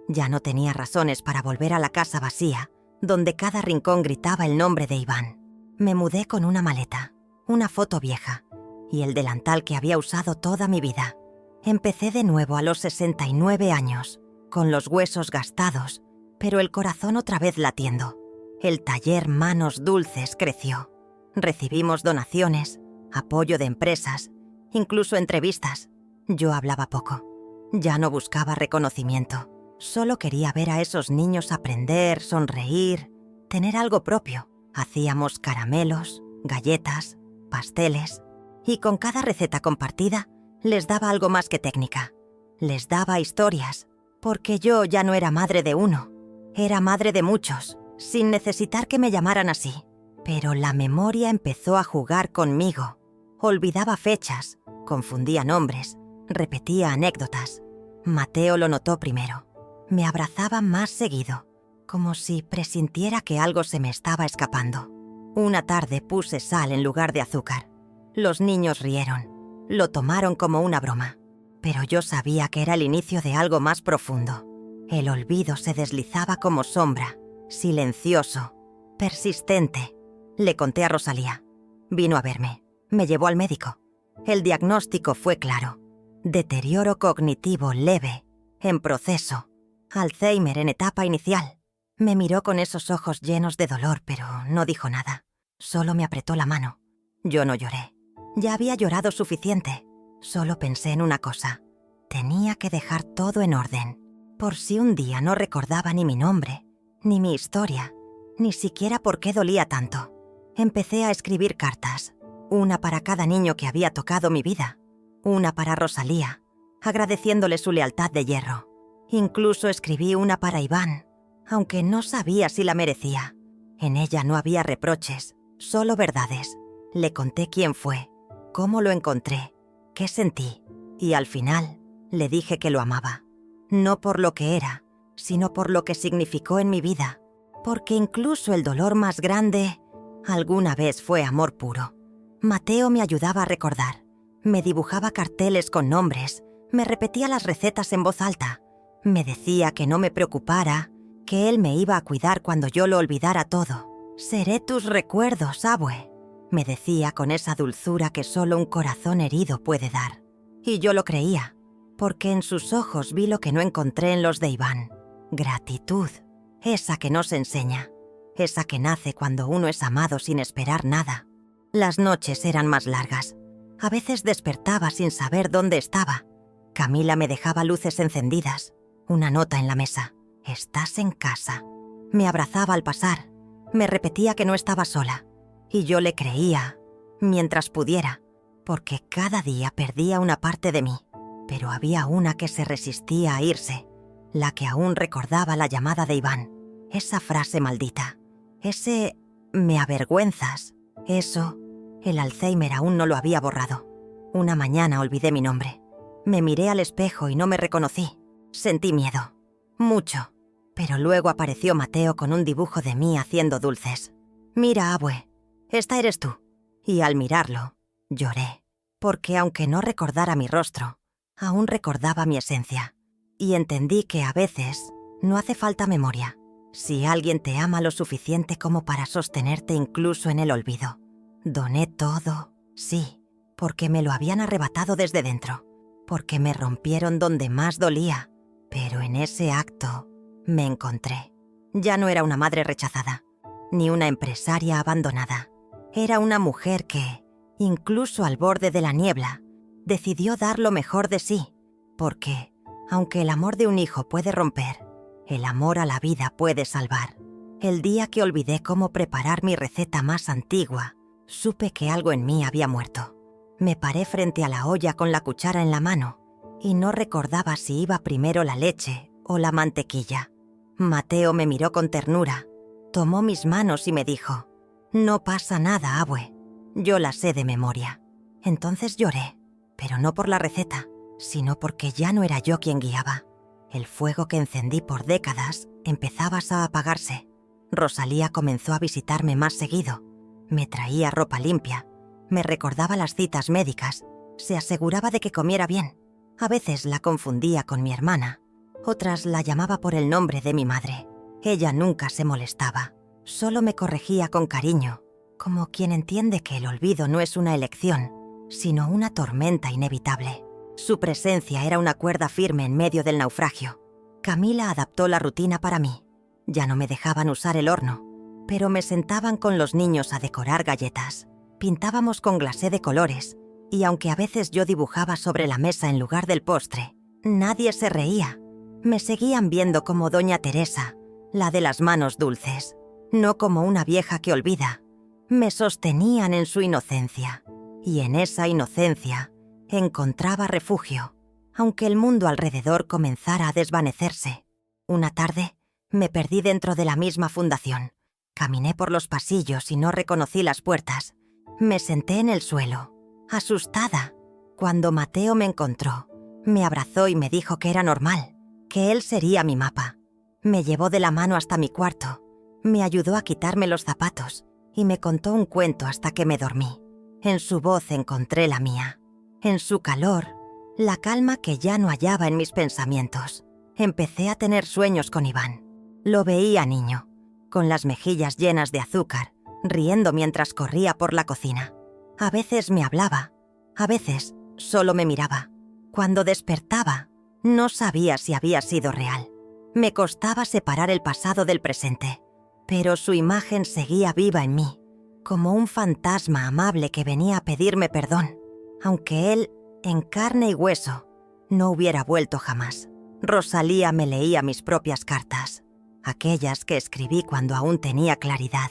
Ya no tenía razones para volver a la casa vacía, donde cada rincón gritaba el nombre de Iván. Me mudé con una maleta, una foto vieja y el delantal que había usado toda mi vida. Empecé de nuevo a los 69 años, con los huesos gastados, pero el corazón otra vez latiendo. El taller Manos Dulces creció. Recibimos donaciones, apoyo de empresas, incluso entrevistas. Yo hablaba poco. Ya no buscaba reconocimiento. Solo quería ver a esos niños aprender, sonreír, tener algo propio. Hacíamos caramelos, galletas, pasteles, y con cada receta compartida les daba algo más que técnica. Les daba historias, porque yo ya no era madre de uno, era madre de muchos, sin necesitar que me llamaran así. Pero la memoria empezó a jugar conmigo. Olvidaba fechas, confundía nombres, repetía anécdotas. Mateo lo notó primero. Me abrazaba más seguido, como si presintiera que algo se me estaba escapando. Una tarde puse sal en lugar de azúcar. Los niños rieron, lo tomaron como una broma, pero yo sabía que era el inicio de algo más profundo. El olvido se deslizaba como sombra, silencioso, persistente. Le conté a Rosalía. Vino a verme. Me llevó al médico. El diagnóstico fue claro. Deterioro cognitivo leve, en proceso. Alzheimer en etapa inicial. Me miró con esos ojos llenos de dolor, pero no dijo nada. Solo me apretó la mano. Yo no lloré. Ya había llorado suficiente. Solo pensé en una cosa. Tenía que dejar todo en orden. Por si un día no recordaba ni mi nombre, ni mi historia, ni siquiera por qué dolía tanto. Empecé a escribir cartas. Una para cada niño que había tocado mi vida. Una para Rosalía, agradeciéndole su lealtad de hierro. Incluso escribí una para Iván, aunque no sabía si la merecía. En ella no había reproches, solo verdades. Le conté quién fue, cómo lo encontré, qué sentí, y al final le dije que lo amaba. No por lo que era, sino por lo que significó en mi vida, porque incluso el dolor más grande alguna vez fue amor puro. Mateo me ayudaba a recordar, me dibujaba carteles con nombres, me repetía las recetas en voz alta, me decía que no me preocupara, que él me iba a cuidar cuando yo lo olvidara todo. «Seré tus recuerdos, abue», me decía con esa dulzura que solo un corazón herido puede dar. Y yo lo creía, porque en sus ojos vi lo que no encontré en los de Iván. Gratitud, esa que no se enseña, esa que nace cuando uno es amado sin esperar nada. Las noches eran más largas. A veces despertaba sin saber dónde estaba. Camila me dejaba luces encendidas, una nota en la mesa. «Estás en casa». Me abrazaba al pasar, me repetía que no estaba sola. Y yo le creía, mientras pudiera, porque cada día perdía una parte de mí. Pero había una que se resistía a irse, la que aún recordaba la llamada de Iván. Esa frase maldita, ese «me avergüenzas», eso, el Alzheimer aún no lo había borrado. Una mañana olvidé mi nombre. Me miré al espejo y no me reconocí. Sentí miedo, mucho. Pero luego apareció Mateo con un dibujo de mí haciendo dulces. «Mira, abue, esta eres tú». Y al mirarlo, lloré, porque aunque no recordara mi rostro, aún recordaba mi esencia. Y entendí que a veces no hace falta memoria, si alguien te ama lo suficiente como para sostenerte incluso en el olvido. Doné todo, sí, porque me lo habían arrebatado desde dentro, porque me rompieron donde más dolía, pero en ese acto me encontré. Ya no era una madre rechazada, ni una empresaria abandonada. Era una mujer que, incluso al borde de la niebla, decidió dar lo mejor de sí, porque, aunque el amor de un hijo puede romper, el amor a la vida puede salvar. El día que olvidé cómo preparar mi receta más antigua, supe que algo en mí había muerto. Me paré frente a la olla con la cuchara en la mano y no recordaba si iba primero la leche o la mantequilla. Mateo me miró con ternura, tomó mis manos y me dijo: «No pasa nada, abue, yo la sé de memoria». Entonces lloré, pero no por la receta, sino porque ya no era yo quien guiaba. El fuego que encendí por décadas empezaba a apagarse. Rosalía comenzó a visitarme más seguido. Me traía ropa limpia, me recordaba las citas médicas, se aseguraba de que comiera bien. A veces la confundía con mi hermana, otras la llamaba por el nombre de mi madre. Ella nunca se molestaba, solo me corregía con cariño, como quien entiende que el olvido no es una elección, sino una tormenta inevitable. Su presencia era una cuerda firme en medio del naufragio. Camila adaptó la rutina para mí. Ya no me dejaban usar el horno, pero me sentaban con los niños a decorar galletas. Pintábamos con glasé de colores, y aunque a veces yo dibujaba sobre la mesa en lugar del postre, nadie se reía. Me seguían viendo como Doña Teresa, la de las manos dulces, no como una vieja que olvida. Me sostenían en su inocencia, y en esa inocencia encontraba refugio, aunque el mundo alrededor comenzara a desvanecerse. Una tarde me perdí dentro de la misma fundación. Caminé por los pasillos y no reconocí las puertas. Me senté en el suelo, asustada, cuando Mateo me encontró. Me abrazó y me dijo que era normal, que él sería mi mapa. Me llevó de la mano hasta mi cuarto, me ayudó a quitarme los zapatos y me contó un cuento hasta que me dormí. En su voz encontré la mía. En su calor, la calma que ya no hallaba en mis pensamientos. Empecé a tener sueños con Iván. Lo veía niño, con las mejillas llenas de azúcar, riendo mientras corría por la cocina. A veces me hablaba, a veces solo me miraba. Cuando despertaba, no sabía si había sido real. Me costaba separar el pasado del presente, pero su imagen seguía viva en mí, como un fantasma amable que venía a pedirme perdón, aunque él, en carne y hueso, no hubiera vuelto jamás. Rosalía me leía mis propias cartas, aquellas que escribí cuando aún tenía claridad.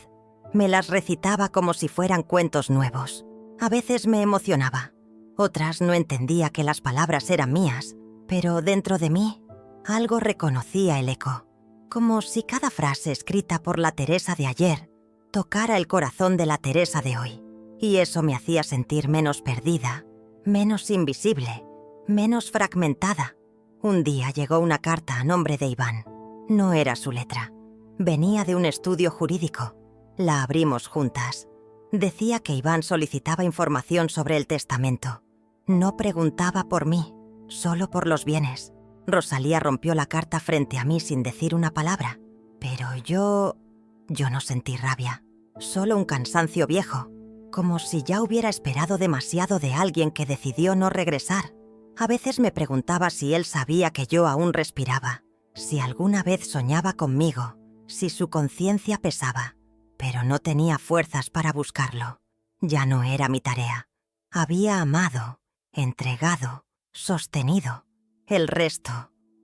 Me las recitaba como si fueran cuentos nuevos. A veces me emocionaba, otras no entendía que las palabras eran mías, pero dentro de mí algo reconocía el eco, como si cada frase escrita por la Teresa de ayer tocara el corazón de la Teresa de hoy. Y eso me hacía sentir menos perdida, menos invisible, menos fragmentada. Un día llegó una carta a nombre de Iván. No era su letra. Venía de un estudio jurídico. La abrimos juntas. Decía que Iván solicitaba información sobre el testamento. No preguntaba por mí, solo por los bienes. Rosalía rompió la carta frente a mí sin decir una palabra. Pero yo no sentí rabia, solo un cansancio viejo, como si ya hubiera esperado demasiado de alguien que decidió no regresar. A veces me preguntaba si él sabía que yo aún respiraba, si alguna vez soñaba conmigo, si su conciencia pesaba, pero no tenía fuerzas para buscarlo. Ya no era mi tarea. Había amado, entregado, sostenido. El resto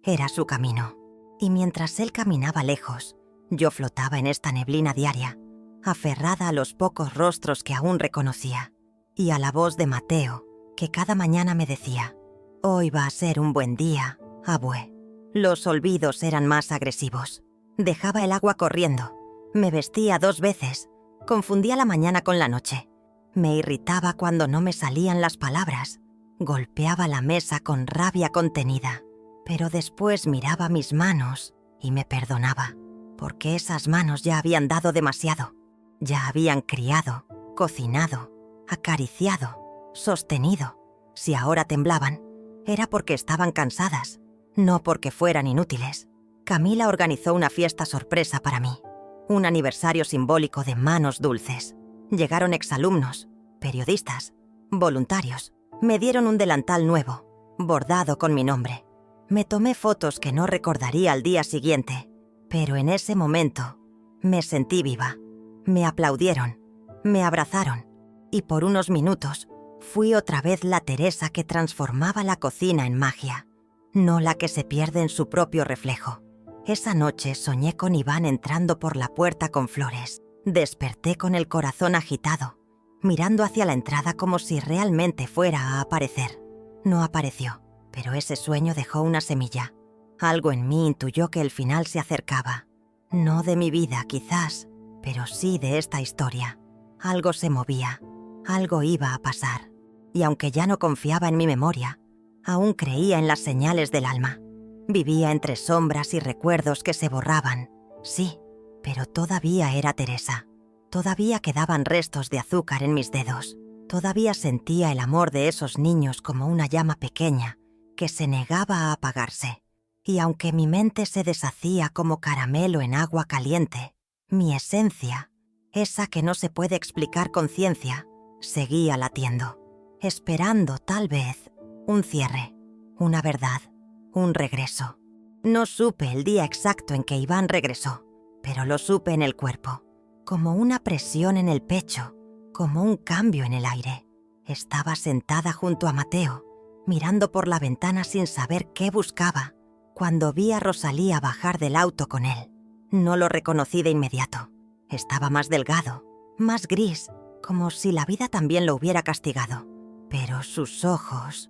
era su camino. Y mientras él caminaba lejos, yo flotaba en esta neblina diaria, aferrada a los pocos rostros que aún reconocía, y a la voz de Mateo, que cada mañana me decía: «Hoy va a ser un buen día, abue». Los olvidos eran más agresivos. Dejaba el agua corriendo. Me vestía 2 veces. Confundía la mañana con la noche. Me irritaba cuando no me salían las palabras. Golpeaba la mesa con rabia contenida. Pero después miraba mis manos y me perdonaba, porque esas manos ya habían dado demasiado. Ya habían criado, cocinado, acariciado, sostenido. Si ahora temblaban, era porque estaban cansadas, no porque fueran inútiles. Camila organizó una fiesta sorpresa para mí, un aniversario simbólico de manos dulces. Llegaron exalumnos, periodistas, voluntarios. Me dieron un delantal nuevo, bordado con mi nombre. Me tomé fotos que no recordaría al día siguiente, pero en ese momento me sentí viva. Me aplaudieron, me abrazaron, y por unos minutos fui otra vez la Teresa que transformaba la cocina en magia, no la que se pierde en su propio reflejo. Esa noche soñé con Iván entrando por la puerta con flores. Desperté con el corazón agitado, mirando hacia la entrada como si realmente fuera a aparecer. No apareció, pero ese sueño dejó una semilla. Algo en mí intuyó que el final se acercaba. No de mi vida, quizás, pero sí de esta historia. Algo se movía, algo iba a pasar. Y aunque ya no confiaba en mi memoria, aún creía en las señales del alma. Vivía entre sombras y recuerdos que se borraban, sí, pero todavía era Teresa. Todavía quedaban restos de azúcar en mis dedos. Todavía sentía el amor de esos niños como una llama pequeña que se negaba a apagarse. Y aunque mi mente se deshacía como caramelo en agua caliente, mi esencia, esa que no se puede explicar con ciencia, seguía latiendo, esperando tal vez un cierre, una verdad, un regreso. No supe el día exacto en que Iván regresó, pero lo supe en el cuerpo, como una presión en el pecho, como un cambio en el aire. Estaba sentada junto a Mateo, mirando por la ventana sin saber qué buscaba, cuando vi a Rosalía bajar del auto con él. No lo reconocí de inmediato. Estaba más delgado, más gris, como si la vida también lo hubiera castigado. Pero sus ojos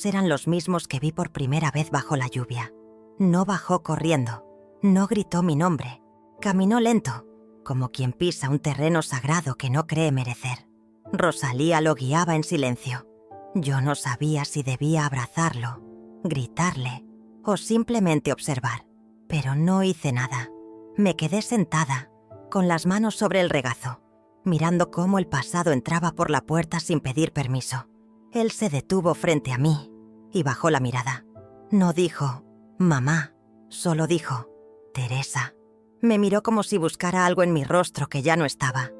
eran los mismos que vi por primera vez bajo la lluvia. No bajó corriendo, no gritó mi nombre. Caminó lento, como quien pisa un terreno sagrado que no cree merecer. Rosalía lo guiaba en silencio. Yo no sabía si debía abrazarlo, gritarle o simplemente observar, pero no hice nada. Me quedé sentada, con las manos sobre el regazo, mirando cómo el pasado entraba por la puerta sin pedir permiso. Él se detuvo frente a mí y bajó la mirada. No dijo «mamá», solo dijo «Teresa». Me miró como si buscara algo en mi rostro que ya no estaba.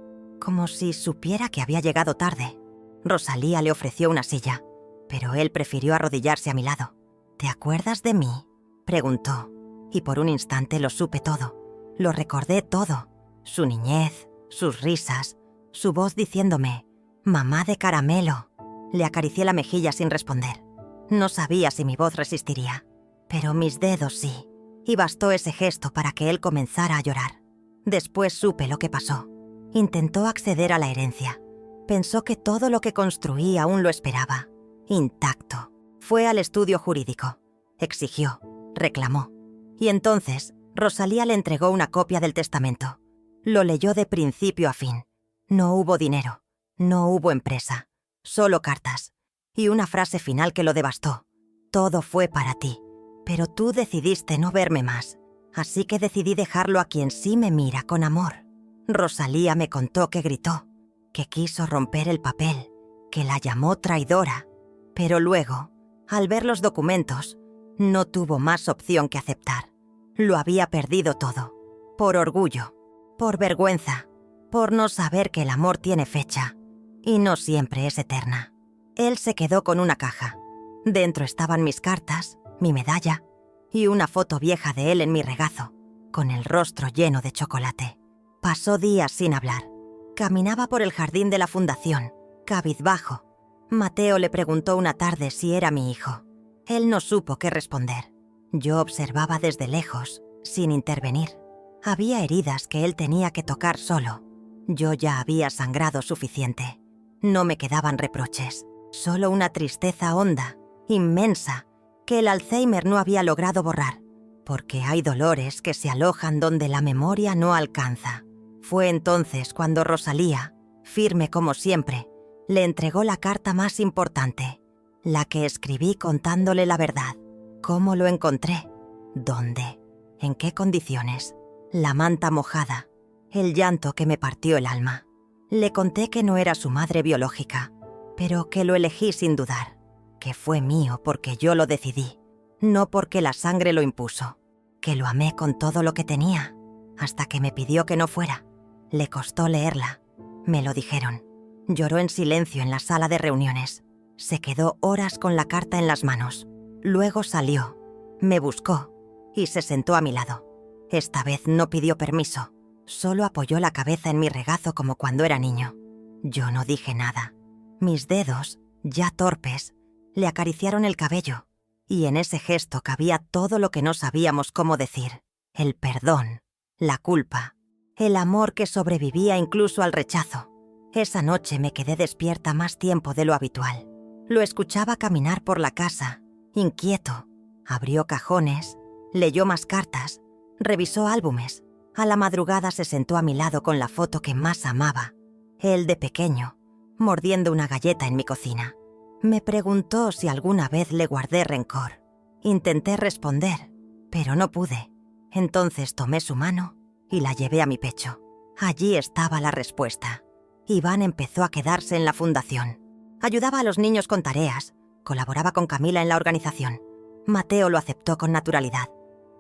como si supiera que había llegado tarde. Rosalía le ofreció una silla, pero él prefirió arrodillarse a mi lado. «¿Te acuerdas de mí?», preguntó, y por un instante lo supe todo. Lo recordé todo, su niñez, sus risas, su voz diciéndome «mamá de caramelo». Le acaricié la mejilla sin responder. No sabía si mi voz resistiría, pero mis dedos sí, y bastó ese gesto para que él comenzara a llorar. Después supe lo que pasó. Intentó acceder a la herencia. Pensó que todo lo que construí aún lo esperaba, intacto. Fue al estudio jurídico. Exigió, reclamó. Y entonces Rosalía le entregó una copia del testamento. Lo leyó de principio a fin. No hubo dinero, no hubo empresa, solo cartas. Y una frase final que lo devastó. «Todo fue para ti, pero tú decidiste no verme más, así que decidí dejarlo a quien sí me mira con amor». Rosalía me contó que gritó, que quiso romper el papel, que la llamó traidora, pero luego, al ver los documentos, no tuvo más opción que aceptar. Lo había perdido todo, por orgullo, por vergüenza, por no saber que el amor tiene fecha, y no siempre es eterna. Él se quedó con una caja. Dentro estaban mis cartas, mi medalla y una foto vieja de él en mi regazo, con el rostro lleno de chocolate. Pasó días sin hablar. Caminaba por el jardín de la fundación, cabizbajo. Mateo le preguntó una tarde si era mi hijo. Él no supo qué responder. Yo observaba desde lejos, sin intervenir. Había heridas que él tenía que tocar solo. Yo ya había sangrado suficiente. No me quedaban reproches, solo una tristeza honda, inmensa, que el Alzheimer no había logrado borrar, porque hay dolores que se alojan donde la memoria no alcanza. Fue entonces cuando Rosalía, firme como siempre, le entregó la carta más importante, la que escribí contándole la verdad. ¿Cómo lo encontré? ¿Dónde? ¿En qué condiciones? La manta mojada, el llanto que me partió el alma. Le conté que no era su madre biológica, pero que lo elegí sin dudar, que fue mío porque yo lo decidí, no porque la sangre lo impuso, que lo amé con todo lo que tenía, hasta que me pidió que no fuera. Le costó leerla, me lo dijeron. Lloró en silencio en la sala de reuniones. Se quedó horas con la carta en las manos. Luego salió, me buscó y se sentó a mi lado. Esta vez no pidió permiso, solo apoyó la cabeza en mi regazo como cuando era niño. Yo no dije nada. Mis dedos, ya torpes, le acariciaron el cabello, y en ese gesto cabía todo lo que no sabíamos cómo decir: el perdón, la culpa, el amor que sobrevivía incluso al rechazo. Esa noche me quedé despierta más tiempo de lo habitual. Lo escuchaba caminar por la casa, inquieto. Abrió cajones, leyó más cartas, revisó álbumes. A la madrugada se sentó a mi lado con la foto que más amaba, él de pequeño, mordiendo una galleta en mi cocina. Me preguntó si alguna vez le guardé rencor. Intenté responder, pero no pude. Entonces tomé su mano y la llevé a mi pecho. Allí estaba la respuesta. Iván empezó a quedarse en la fundación. Ayudaba a los niños con tareas, colaboraba con Camila en la organización. Mateo lo aceptó con naturalidad.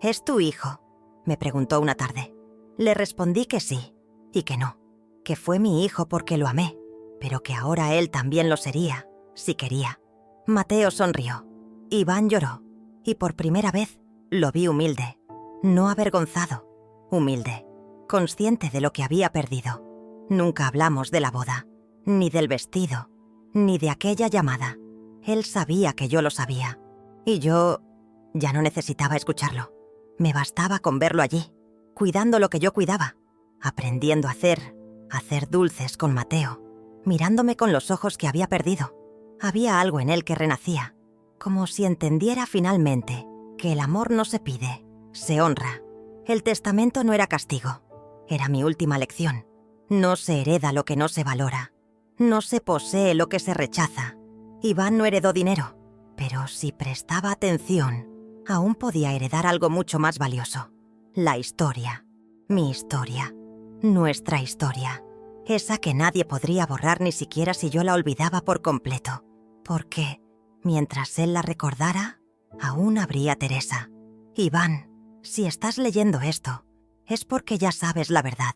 «¿Es tu hijo?», me preguntó una tarde. Le respondí que sí, y que no, que fue mi hijo porque lo amé, pero que ahora él también lo sería, si quería. Mateo sonrió. Iván lloró, y por primera vez lo vi humilde, no avergonzado, humilde, consciente de lo que había perdido. Nunca hablamos de la boda, ni del vestido, ni de aquella llamada. Él sabía que yo lo sabía, y yo ya no necesitaba escucharlo. Me bastaba con verlo allí, cuidando lo que yo cuidaba, aprendiendo a hacer dulces con Mateo, mirándome con los ojos que había perdido. Había algo en él que renacía, como si entendiera finalmente que el amor no se pide, se honra. El testamento no era castigo, era mi última lección. No se hereda lo que no se valora, no se posee lo que se rechaza. Iván no heredó dinero, pero si prestaba atención, aún podía heredar algo mucho más valioso. La historia, mi historia, nuestra historia, esa que nadie podría borrar ni siquiera si yo la olvidaba por completo, porque, mientras él la recordara, aún habría Teresa. Iván, si estás leyendo esto, es porque ya sabes la verdad,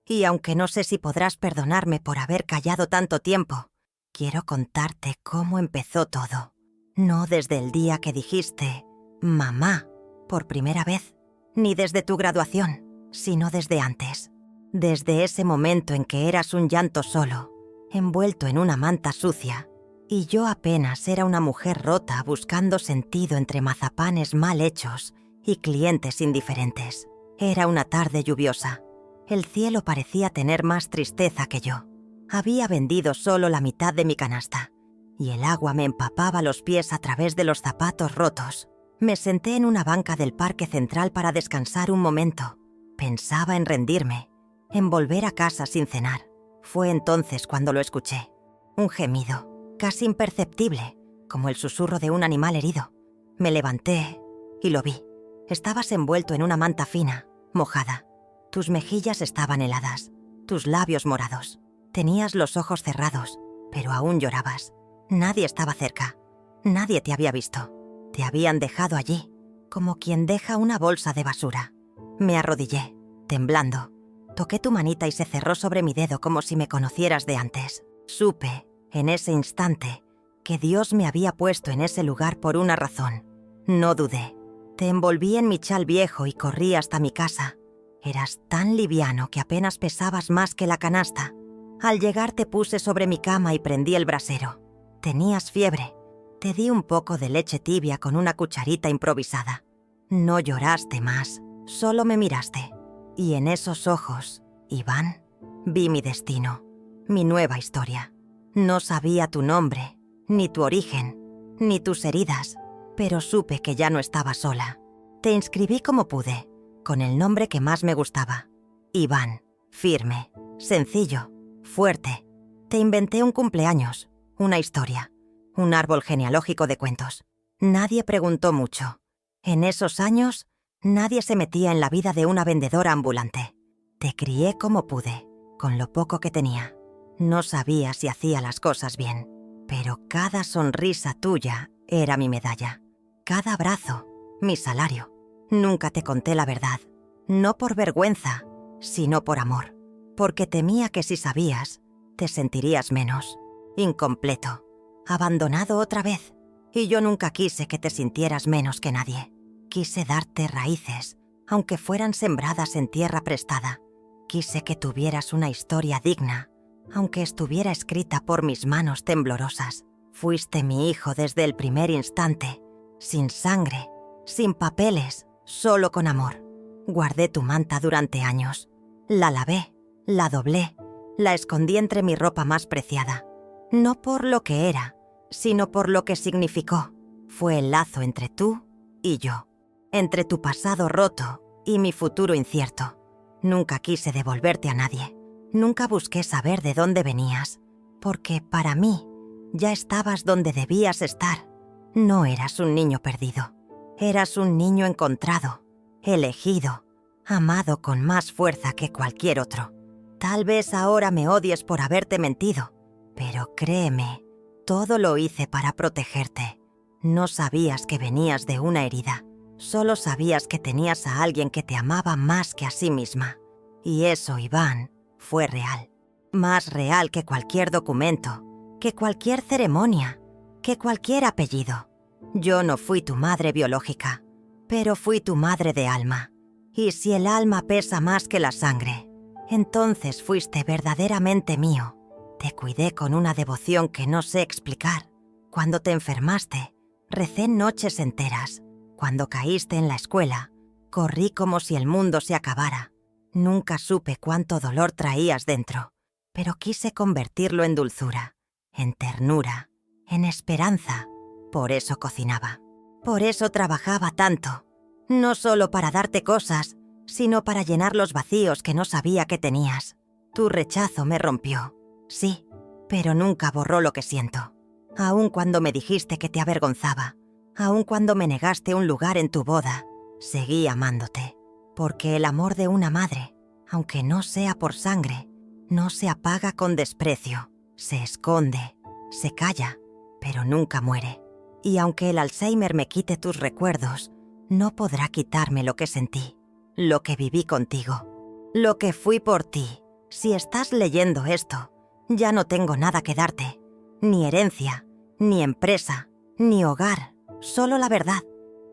Y aunque no sé si podrás perdonarme por haber callado tanto tiempo, quiero contarte cómo empezó todo. No desde el día que dijiste «mamá» por primera vez, ni desde tu graduación, sino desde antes. Desde ese momento en que eras un llanto solo, envuelto en una manta sucia, y yo apenas era una mujer rota buscando sentido entre mazapanes mal hechos y clientes indiferentes. Era una tarde lluviosa. El cielo parecía tener más tristeza que yo. Había vendido solo la mitad de mi canasta, y el agua me empapaba los pies a través de los zapatos rotos. Me senté en una banca del parque central para descansar un momento. Pensaba en rendirme, en volver a casa sin cenar. Fue entonces cuando lo escuché. Un gemido, casi imperceptible, como el susurro de un animal herido. Me levanté y lo vi. Estabas envuelto en una manta fina, mojada. Tus mejillas estaban heladas, tus labios morados. Tenías los ojos cerrados, pero aún llorabas. Nadie estaba cerca. Nadie te había visto. Te habían dejado allí, como quien deja una bolsa de basura. Me arrodillé, temblando. Toqué tu manita y se cerró sobre mi dedo como si me conocieras de antes. Supe, en ese instante, que Dios me había puesto en ese lugar por una razón. No dudé. Te envolví en mi chal viejo y corrí hasta mi casa. Eras tan liviano que apenas pesabas más que la canasta. Al llegar te puse sobre mi cama y prendí el brasero. Tenías fiebre. Te di un poco de leche tibia con una cucharita improvisada. No lloraste más, solo me miraste. Y en esos ojos, Iván, vi mi destino, mi nueva historia. No sabía tu nombre, ni tu origen, ni tus heridas, pero supe que ya no estaba sola. Te inscribí como pude, con el nombre que más me gustaba. Iván, firme, sencillo, fuerte. Te inventé un cumpleaños, una historia, un árbol genealógico de cuentos. Nadie preguntó mucho. En esos años, nadie se metía en la vida de una vendedora ambulante. Te crié como pude, con lo poco que tenía. No sabía si hacía las cosas bien, pero cada sonrisa tuya era mi medalla. Cada abrazo, mi salario. Nunca te conté la verdad, no por vergüenza, sino por amor, porque temía que si sabías, te sentirías menos, incompleto, abandonado otra vez. Y yo nunca quise que te sintieras menos que nadie. Quise darte raíces, aunque fueran sembradas en tierra prestada. Quise que tuvieras una historia digna, aunque estuviera escrita por mis manos temblorosas. Fuiste mi hijo desde el primer instante, sin sangre, sin papeles, solo con amor. Guardé tu manta durante años. La lavé, la doblé, la escondí entre mi ropa más preciada. No por lo que era, sino por lo que significó. Fue el lazo entre tú y yo, entre tu pasado roto y mi futuro incierto. Nunca quise devolverte a nadie. Nunca busqué saber de dónde venías, porque para mí ya estabas donde debías estar. No eras un niño perdido. Eras un niño encontrado, elegido, amado con más fuerza que cualquier otro. Tal vez ahora me odies por haberte mentido, pero créeme, todo lo hice para protegerte. No sabías que venías de una herida. Solo sabías que tenías a alguien que te amaba más que a sí misma. Y eso, Iván, fue real. Más real que cualquier documento, que cualquier ceremonia, que cualquier apellido. Yo no fui tu madre biológica, pero fui tu madre de alma. Y si el alma pesa más que la sangre, entonces fuiste verdaderamente mío. Te cuidé con una devoción que no sé explicar. Cuando te enfermaste, recé noches enteras. Cuando caíste en la escuela, corrí como si el mundo se acabara. Nunca supe cuánto dolor traías dentro, pero quise convertirlo en dulzura, en ternura, en esperanza. Por eso cocinaba. Por eso trabajaba tanto. No solo para darte cosas, sino para llenar los vacíos que no sabía que tenías. Tu rechazo me rompió. Sí, pero nunca borró lo que siento. Aun cuando me dijiste que te avergonzaba, aun cuando me negaste un lugar en tu boda, seguí amándote. Porque el amor de una madre, aunque no sea por sangre, no se apaga con desprecio, se esconde, se calla, pero nunca muere. Y aunque el Alzheimer me quite tus recuerdos, no podrá quitarme lo que sentí, lo que viví contigo, lo que fui por ti, Si estás leyendo esto, ya no tengo nada que darte. Ni herencia, ni empresa, ni hogar. Solo la verdad.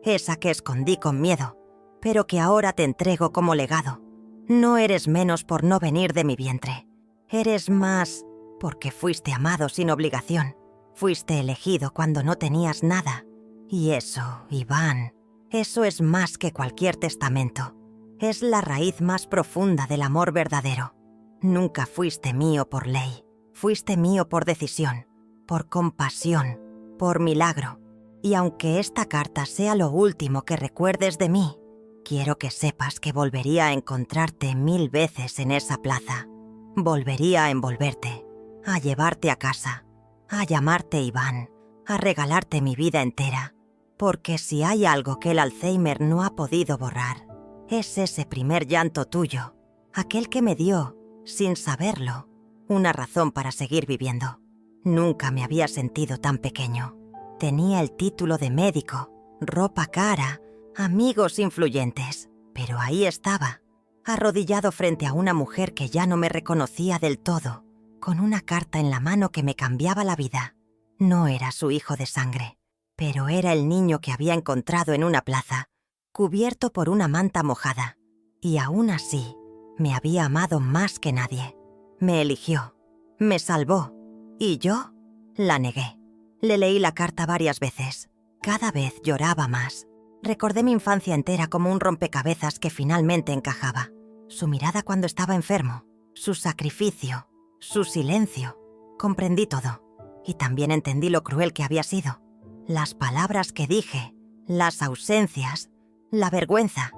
Esa que escondí con miedo, pero que ahora te entrego como legado. No eres menos por no venir de mi vientre. Eres más porque fuiste amado sin obligación. Fuiste elegido cuando no tenías nada. Y eso, Iván, eso es más que cualquier testamento. Es la raíz más profunda del amor verdadero. Nunca fuiste mío por ley. Fuiste mío por decisión, por compasión, por milagro. Y aunque esta carta sea lo último que recuerdes de mí, quiero que sepas que volvería a encontrarte 1000 veces en esa plaza. Volvería a envolverte, a llevarte a casa, a llamarte Iván, a regalarte mi vida entera. Porque si hay algo que el Alzheimer no ha podido borrar, es ese primer llanto tuyo, aquel que me dio, sin saberlo, una razón para seguir viviendo. Nunca me había sentido tan pequeño. Tenía el título de médico, ropa cara, amigos influyentes, pero ahí estaba, arrodillado frente a una mujer que ya no me reconocía del todo, con una carta en la mano que me cambiaba la vida. No era su hijo de sangre, pero era el niño que había encontrado en una plaza, cubierto por una manta mojada, y aún así me había amado más que nadie. Me eligió, me salvó, y yo la negué. Le leí la carta varias veces. Cada vez lloraba más. Recordé mi infancia entera como un rompecabezas que finalmente encajaba. Su mirada cuando estaba enfermo, su sacrificio, su silencio. Comprendí todo. Y también entendí lo cruel que había sido. Las palabras que dije, las ausencias, la vergüenza.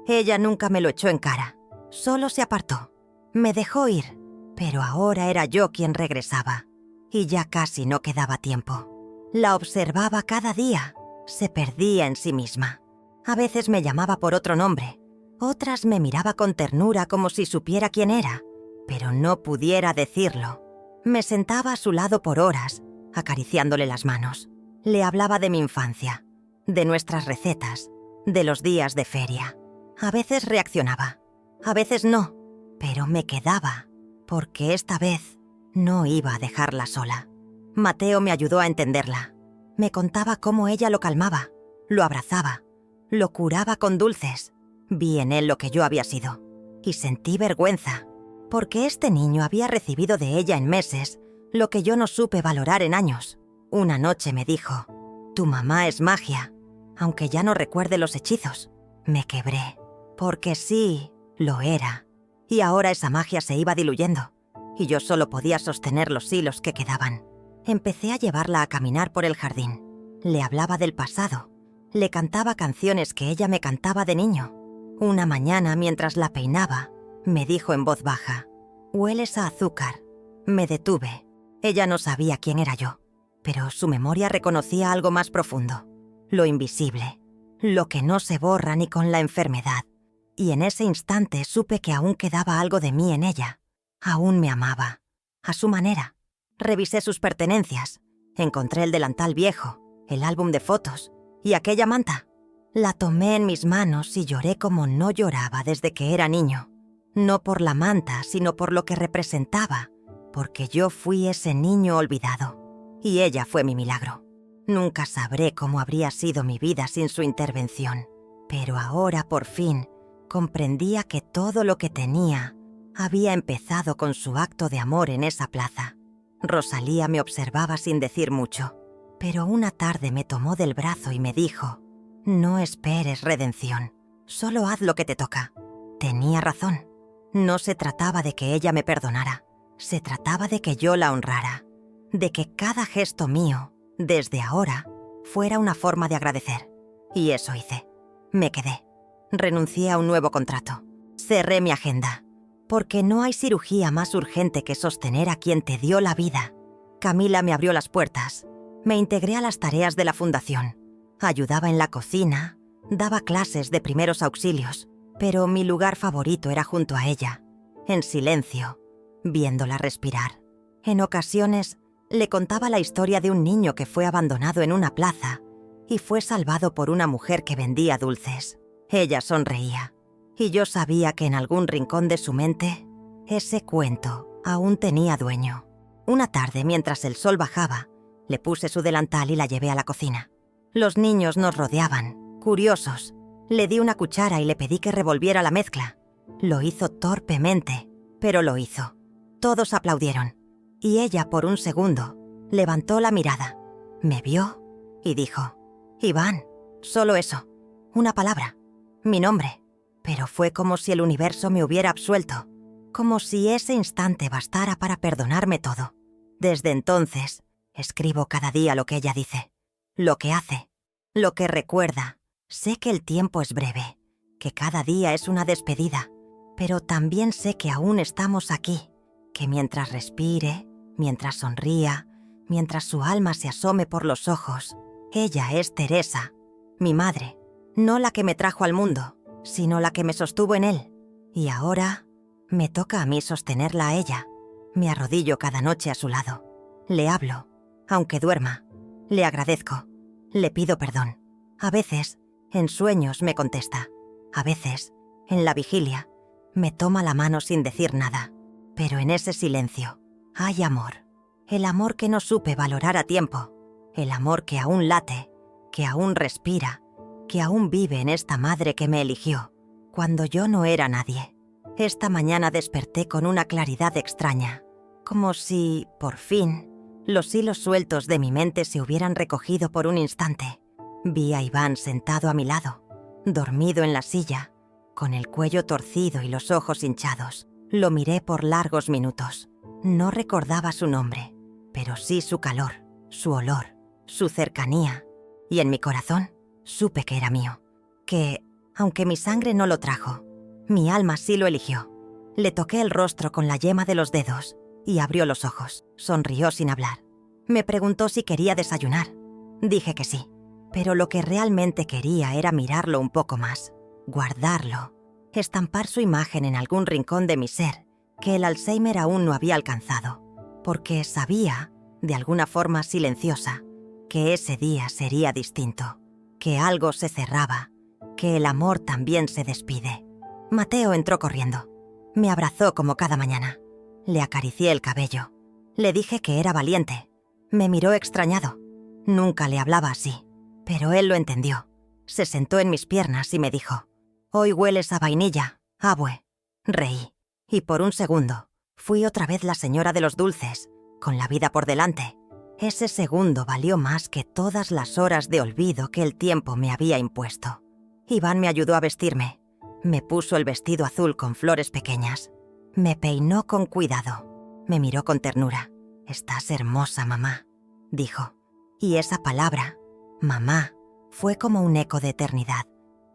Ella nunca me lo echó en cara. Solo se apartó. Me dejó ir. Pero ahora era yo quien regresaba. Y ya casi no quedaba tiempo. La observaba cada día. Se perdía en sí misma. A veces me llamaba por otro nombre. Otras me miraba con ternura como si supiera quién era. Pero no pudiera decirlo. Me sentaba a su lado por horas, acariciándole las manos. Le hablaba de mi infancia, de nuestras recetas, de los días de feria. A veces reaccionaba, a veces no, pero me quedaba, porque esta vez no iba a dejarla sola. Mateo me ayudó a entenderla. Me contaba cómo ella lo calmaba, lo abrazaba, lo curaba con dulces. Vi en él lo que yo había sido, y sentí vergüenza, porque este niño había recibido de ella en meses lo que yo no supe valorar en años. Una noche me dijo, «Tu mamá es magia», aunque ya no recuerde los hechizos. Me quebré, porque sí, lo era. Y ahora esa magia se iba diluyendo, y yo solo podía sostener los hilos que quedaban. Empecé a llevarla a caminar por el jardín. Le hablaba del pasado. Le cantaba canciones que ella me cantaba de niño. Una mañana, mientras la peinaba, me dijo en voz baja, «Hueles a azúcar». Me detuve. Ella no sabía quién era yo, pero su memoria reconocía algo más profundo, lo invisible, lo que no se borra ni con la enfermedad. Y en ese instante supe que aún quedaba algo de mí en ella. Aún me amaba, a su manera. Revisé sus pertenencias. Encontré el delantal viejo, el álbum de fotos y aquella manta. La tomé en mis manos y lloré como no lloraba desde que era niño. No por la manta, sino por lo que representaba, porque yo fui ese niño olvidado. Y ella fue mi milagro. Nunca sabré cómo habría sido mi vida sin su intervención. Pero ahora, por fin, comprendía que todo lo que tenía había empezado con su acto de amor en esa plaza. Rosalía me observaba sin decir mucho, pero una tarde me tomó del brazo y me dijo, «No esperes redención, solo haz lo que te toca». Tenía razón. No se trataba de que ella me perdonara, se trataba de que yo la honrara, de que cada gesto mío, desde ahora, fuera una forma de agradecer. Y eso hice. Me quedé. Renuncié a un nuevo contrato. Cerré mi agenda. Porque no hay cirugía más urgente que sostener a quien te dio la vida. Camila me abrió las puertas. Me integré a las tareas de la fundación. Ayudaba en la cocina, daba clases de primeros auxilios, pero mi lugar favorito era junto a ella, en silencio, viéndola respirar. En ocasiones, le contaba la historia de un niño que fue abandonado en una plaza y fue salvado por una mujer que vendía dulces. Ella sonreía, y yo sabía que en algún rincón de su mente Ese cuento aún tenía dueño. Una tarde, mientras el sol bajaba, le puse su delantal y la llevé a la cocina. Los niños nos rodeaban, curiosos. Le di una cuchara y le pedí que revolviera la mezcla. Lo hizo torpemente, pero lo hizo. Todos aplaudieron. Y ella, por un segundo, levantó la mirada. Me vio y dijo: «Iván». Solo eso. Una palabra. Mi nombre. Pero fue como si el universo me hubiera absuelto. Como si ese instante bastara para perdonarme todo. Desde entonces, escribo cada día lo que ella dice, lo que hace, lo que recuerda. Sé que el tiempo es breve, que cada día es una despedida, pero también sé que aún estamos aquí, que mientras respire, mientras sonría, mientras su alma se asome por los ojos, ella es Teresa, mi madre, no la que me trajo al mundo, sino la que me sostuvo en él. Y ahora me toca a mí sostenerla a ella. Me arrodillo cada noche a su lado. Le hablo, aunque duerma. Le agradezco. Le pido perdón. A veces, en sueños me contesta. A veces, en la vigilia, me toma la mano sin decir nada. Pero en ese silencio hay amor. El amor que no supe valorar a tiempo. El amor que aún late, que aún respira, que aún vive en esta madre que me eligió, cuando yo no era nadie. Esta mañana desperté con una claridad extraña, como si, por fin, los hilos sueltos de mi mente se hubieran recogido por un instante. Vi a Iván sentado a mi lado, dormido en la silla, con el cuello torcido y los ojos hinchados. Lo miré por largos minutos. No recordaba su nombre, pero sí su calor, su olor, su cercanía. Y en mi corazón supe que era mío, que, aunque mi sangre no lo trajo, mi alma sí lo eligió. Le toqué el rostro con la yema de los dedos y abrió los ojos. Sonrió sin hablar. Me preguntó si quería desayunar. Dije que sí, pero lo que realmente quería era mirarlo un poco más, guardarlo, estampar su imagen en algún rincón de mi ser que el Alzheimer aún no había alcanzado, porque sabía, de alguna forma silenciosa, que ese día sería distinto, que algo se cerraba, que el amor también se despide. Mateo entró corriendo. Me abrazó como cada mañana. Le acaricié el cabello. Le dije que era valiente. Me miró extrañado. Nunca le hablaba así, pero él lo entendió. Se sentó en mis piernas y me dijo: «Hoy hueles a vainilla, abue». Reí, y por un segundo fui otra vez la señora de los dulces, con la vida por delante. Ese segundo valió más que todas las horas de olvido que el tiempo me había impuesto. Iván me ayudó a vestirme. Me puso el vestido azul con flores pequeñas. Me peinó con cuidado. Me miró con ternura. «Estás hermosa, mamá», dijo. Y esa palabra, mamá, fue como un eco de eternidad.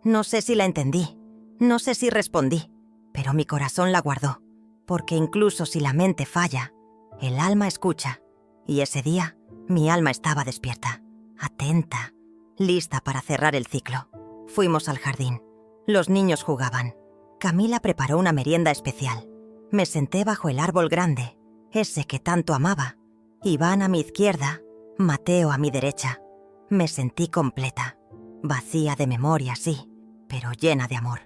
No sé si la entendí, no sé si respondí, pero mi corazón la guardó, porque incluso si la mente falla, el alma escucha. Y ese día, mi alma estaba despierta, atenta, lista para cerrar el ciclo. Fuimos al jardín. Los niños jugaban. Camila preparó una merienda especial. Me senté bajo el árbol grande, ese que tanto amaba. Iván a mi izquierda, Mateo a mi derecha. Me sentí completa, vacía de memoria, sí, pero llena de amor.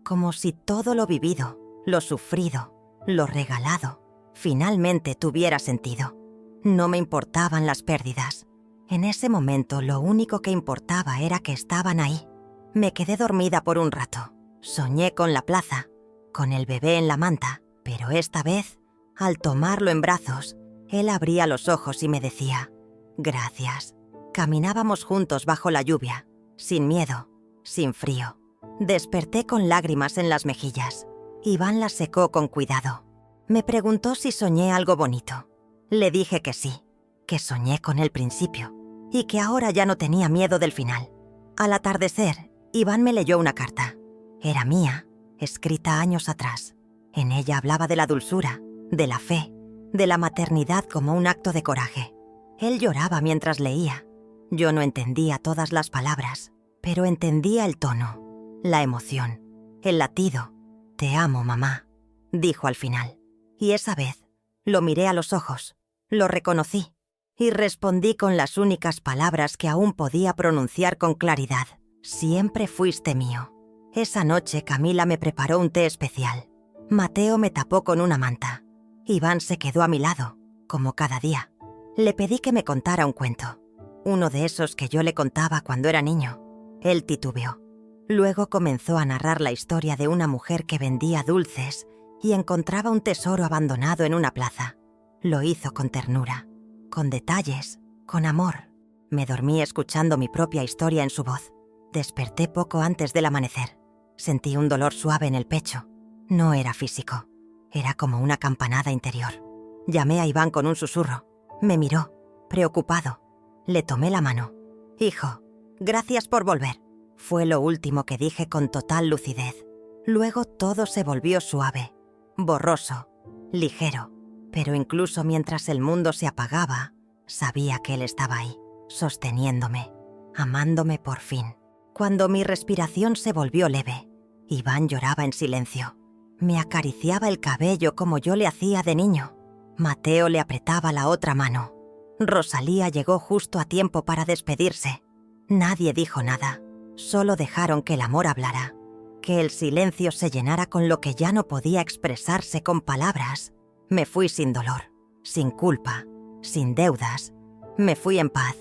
Como si todo lo vivido, lo sufrido, lo regalado, finalmente tuviera sentido. No me importaban las pérdidas. En ese momento lo único que importaba era que estaban ahí. Me quedé dormida por un rato. Soñé con la plaza, con el bebé en la manta, pero esta vez, al tomarlo en brazos, él abría los ojos y me decía: «Gracias». Caminábamos juntos bajo la lluvia, sin miedo, sin frío. Desperté con lágrimas en las mejillas. Iván las secó con cuidado. Me preguntó si soñé algo bonito. Le dije que sí, que soñé con el principio y que ahora ya no tenía miedo del final. Al atardecer, Iván me leyó una carta. Era mía, escrita años atrás. En ella hablaba de la dulzura, de la fe, de la maternidad como un acto de coraje. Él lloraba mientras leía. Yo no entendía todas las palabras, pero entendía el tono, la emoción, el latido. «Te amo, mamá», dijo al final. Y esa vez lo miré a los ojos, lo reconocí y respondí con las únicas palabras que aún podía pronunciar con claridad: «Siempre fuiste mío». Esa noche Camila me preparó un té especial. Mateo me tapó con una manta. Iván se quedó a mi lado, como cada día. Le pedí que me contara un cuento, uno de esos que yo le contaba cuando era niño. Él titubeó. Luego comenzó a narrar la historia de una mujer que vendía dulces y encontraba un tesoro abandonado en una plaza. Lo hizo con ternura, con detalles, con amor. Me dormí escuchando mi propia historia en su voz. Desperté poco antes del amanecer. Sentí un dolor suave en el pecho. No era físico, era como una campanada interior. Llamé a Iván con un susurro. Me miró, preocupado. Le tomé la mano. «Hijo, gracias por volver», fue lo último que dije con total lucidez. Luego todo se volvió suave, borroso, ligero. Pero incluso mientras el mundo se apagaba, sabía que él estaba ahí, sosteniéndome, amándome por fin. Cuando mi respiración se volvió leve, Iván lloraba en silencio. Me acariciaba el cabello como yo le hacía de niño. Mateo le apretaba la otra mano. Rosalía llegó justo a tiempo para despedirse. Nadie dijo nada, solo dejaron que el amor hablara, que el silencio se llenara con lo que ya no podía expresarse con palabras. Me fui sin dolor, sin culpa, sin deudas. Me fui en paz,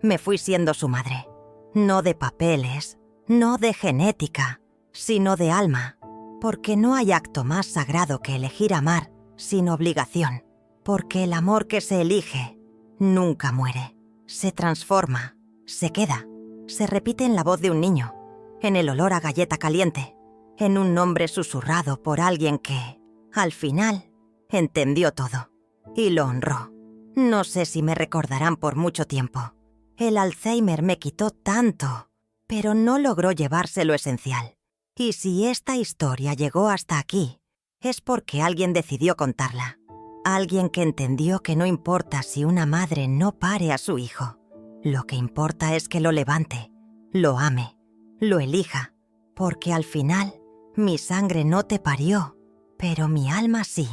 me fui siendo su madre. No de papeles, no de genética, sino de alma. Porque no hay acto más sagrado que elegir amar sin obligación. Porque el amor que se elige nunca muere, se transforma, se queda, se repite en la voz de un niño, en el olor a galleta caliente, en un nombre susurrado por alguien que, al final, entendió todo y lo honró. No sé si me recordarán por mucho tiempo. El Alzheimer me quitó tanto, pero no logró llevarse lo esencial. Y si esta historia llegó hasta aquí, es porque alguien decidió contarla. Alguien que entendió que no importa si una madre no pare a su hijo. Lo que importa es que lo levante, lo ame, lo elija. Porque al final, mi sangre no te parió, pero mi alma sí.